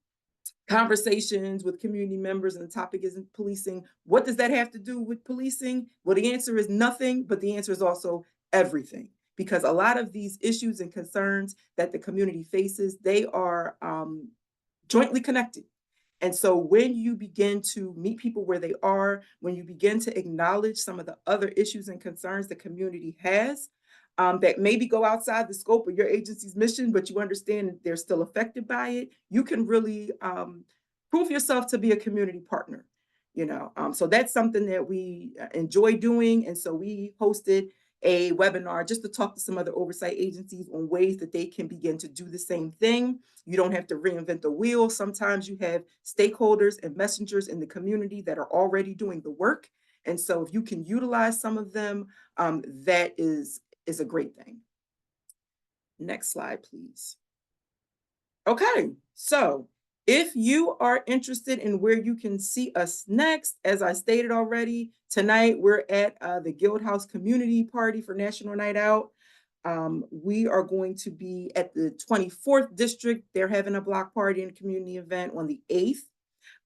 conversations with community members and the topic isn't policing, what does that have to do with policing? Well, the answer is nothing, but the answer is also everything, because a lot of these issues and concerns that the community faces, they are jointly connected. And so when you begin to meet people where they are, when you begin to acknowledge some of the other issues and concerns the community has, that maybe go outside the scope of your agency's mission, but you understand they're still affected by it, you can really prove yourself to be a community partner, you know. So that's something that we enjoy doing. And so we hosted a webinar just to talk to some other oversight agencies on ways that they can begin to do the same thing. You don't have to reinvent the wheel. Sometimes you have stakeholders and messengers in the community that are already doing the work. And so if you can utilize some of them, that is a great thing. Next slide, please. Okay, so if you are interested in where you can see us next, as I stated already, tonight we're at the Guild House Community Party for National Night Out. We are going to be at the 24th District. They're having a block party and community event on the 8th.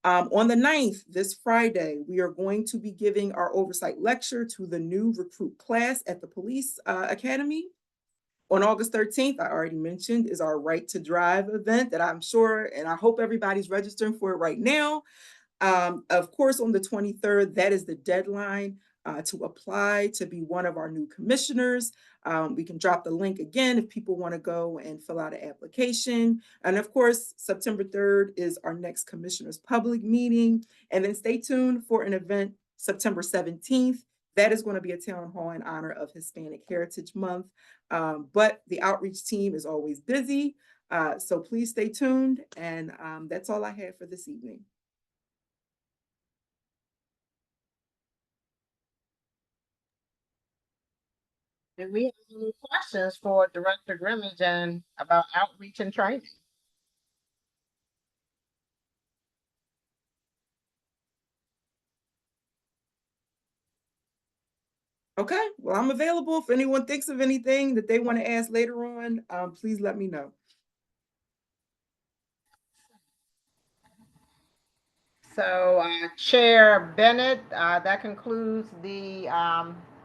On the 9th, this Friday, we are going to be giving our oversight lecture to the new recruit class at the Police Academy. On August 13th, I already mentioned, is our Right to Drive event that I'm sure, and I hope everybody's registering for it right now. Of course, on the 23rd, that is the deadline to apply to be one of our new commissioners. We can drop the link again if people want to go and fill out an application. And of course, September 3rd is our next commissioner's public meeting. And then stay tuned for an event September 17th. That is going to be a town hall in honor of Hispanic Heritage Month. But the outreach team is always busy. So please stay tuned. And that's all I have for this evening. Do we have any questions for Director Grimage about outreach and training? Okay, well, I'm available. If anyone thinks of anything that they want to ask later on, please let me know. So, Chair Bennett, that concludes the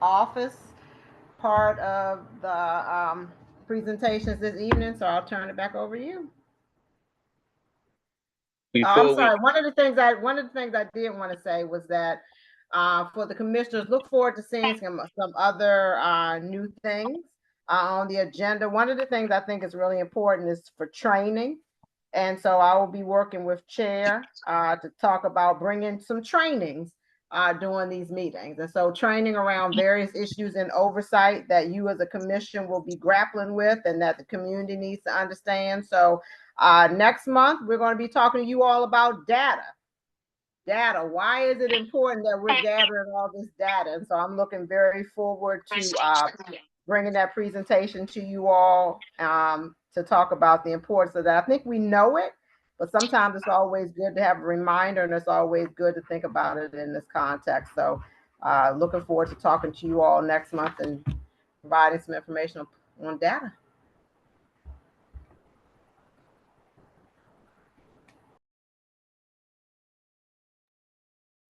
office part of the presentations this evening, so I'll turn it back over to you. I'm sorry. One of the things I did want to say was that for the commissioners, look forward to seeing some other new things on the agenda. One of the things I think is really important is for training. And so I will be working with Chair to talk about bringing some trainings during these meetings. And so training around various issues and oversight that you as a commission will be grappling with and that the community needs to understand. So next month, we're going to be talking to you all about data. Why is it important that we're gathering all this data? And so I'm looking very forward to bringing that presentation to you all to talk about the importance of that. I think we know it, but sometimes it's always good to have a reminder, and it's always good to think about it in this context. So looking forward to talking to you all next month and providing some information on data.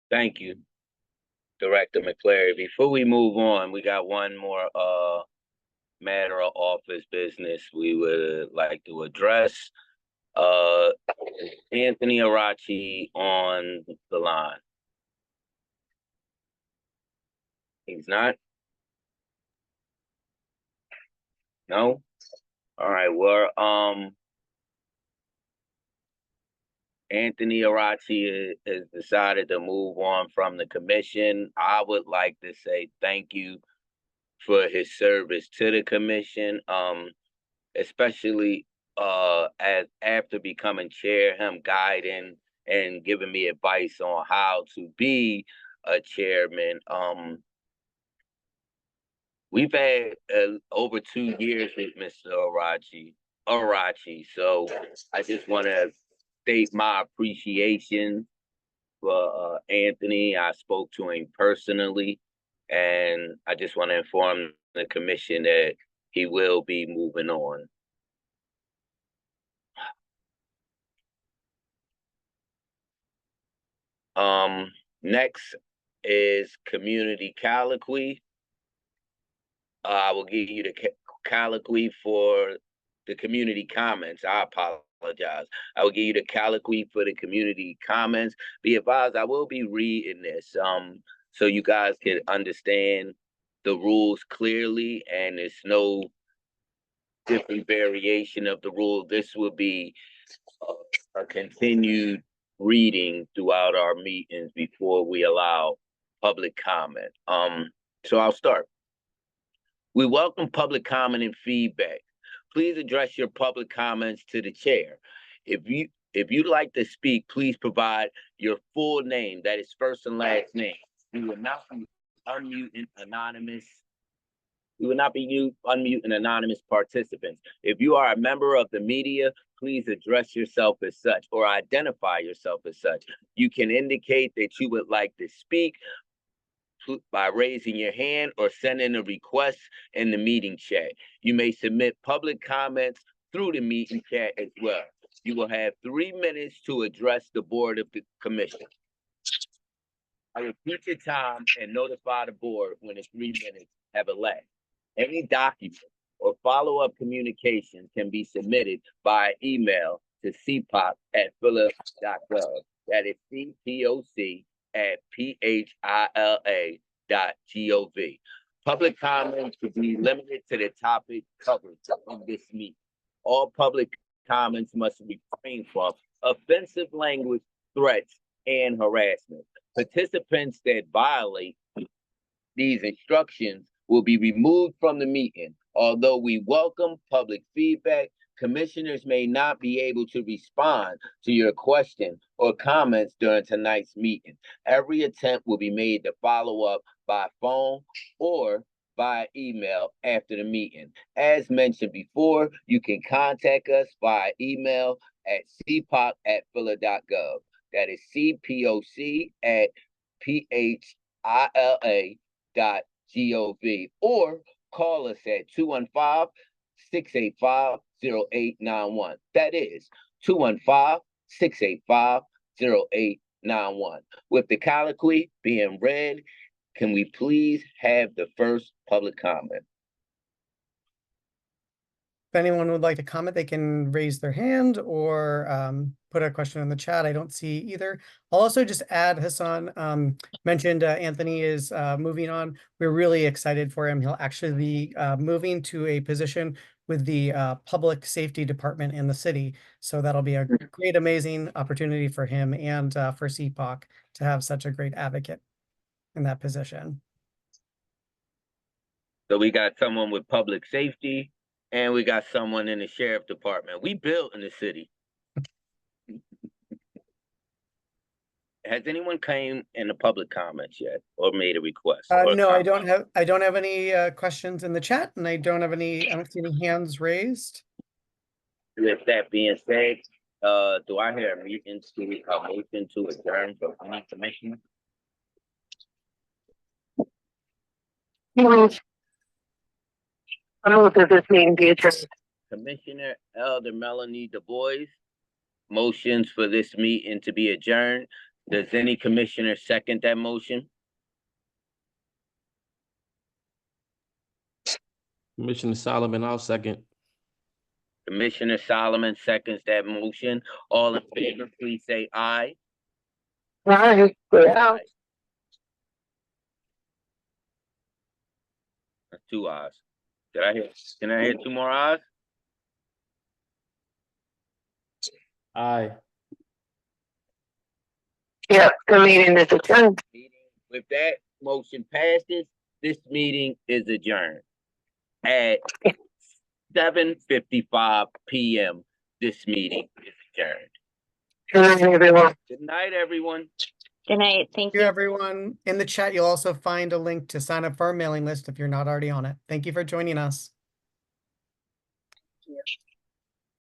Thank you, Director McClary. Before we move on, we got one more matter of office business we would like to address. Anthony Arachi on the line. He's not? No? All right, well, Anthony Arachi has decided to move on from the commission. I would like to say thank you for his service to the commission, especially as after becoming chair, him guiding and giving me advice on how to be a chairman. We've had over 2 years with Mr. Arachi, so I just want to state my appreciation for Anthony. I spoke to him personally, and I just want to inform the commission that he will be moving on. Next is community colloquy. I will give you the colloquy for the community comments. I apologize. I will give you the colloquy for the community comments. Be advised, I will be reading this so you guys can understand the rules clearly, and there's no different variation of the rule. This will be a continued reading throughout our meetings before we allow public comment. So I'll start. We welcome public comment and feedback. Please address your public comments to the chair. If you'd like to speak, please provide your full name, that is first and last name. We will not be unmuting anonymous. We will not be unmuting anonymous participants. If you are a member of the media, please address yourself as such or identify yourself as such. You can indicate that you would like to speak by raising your hand or sending a request in the meeting chat. You may submit public comments through the meeting chat as well. You will have 3 minutes to address the board of the commission. I repeat your time and notify the board when the 3 minutes have elapsed. Any document or follow-up communication can be submitted by email to cpoc@phillips.gov. That is cpoc@phila.gov. Public comments should be limited to the topic covered in this meeting. All public comments must refrain from offensive language, threats, and harassment. Participants that violate these instructions will be removed from the meeting. Although we welcome public feedback, commissioners may not be able to respond to your question or comments during tonight's meeting. Every attempt will be made to follow up by phone or via email after the meeting. As mentioned before, you can contact us via email at cpoc@phila.gov. That is cpoc@phila.gov, or call us at 215-685-0891. That is 215-685-0891. With the colloquy being read, can we please have the first public comment? If anyone would like to comment, they can raise their hand or put a question in the chat. I don't see either. I'll also just add, Hassan mentioned Anthony is moving on. We're really excited for him. He'll actually be moving to a position with the public safety department in the city. So that'll be a great, amazing opportunity for him and for CPOC to have such a great advocate in that position. So we got someone with public safety, and we got someone in the sheriff department. We built in the city. Has anyone came in the public comments yet or made a request? No, I don't have any questions in the chat, and I don't see any hands raised. With that being said, do I hear a motion to adjourn from any commissioner? I move that this meeting be adjourned. Commissioner Elder Melanie Du Bois motions for this meeting to be adjourned. Does any commissioner second that motion? Commissioner Solomon, I'll second. Commissioner Solomon seconds that motion. All in favor, please say aye. Aye. Aye. That's 2 ayes. Can I hear 2 more ayes? Aye. Yep, the meeting is adjourned. With that motion passes, this meeting is adjourned at 7:55 p.m. This meeting is adjourned. Good night, everyone. Good night, everyone. Good night. Thank Thank you, everyone. In the chat, you'll also find a link to sign up for our mailing list if you're not already on it. Thank you for joining us.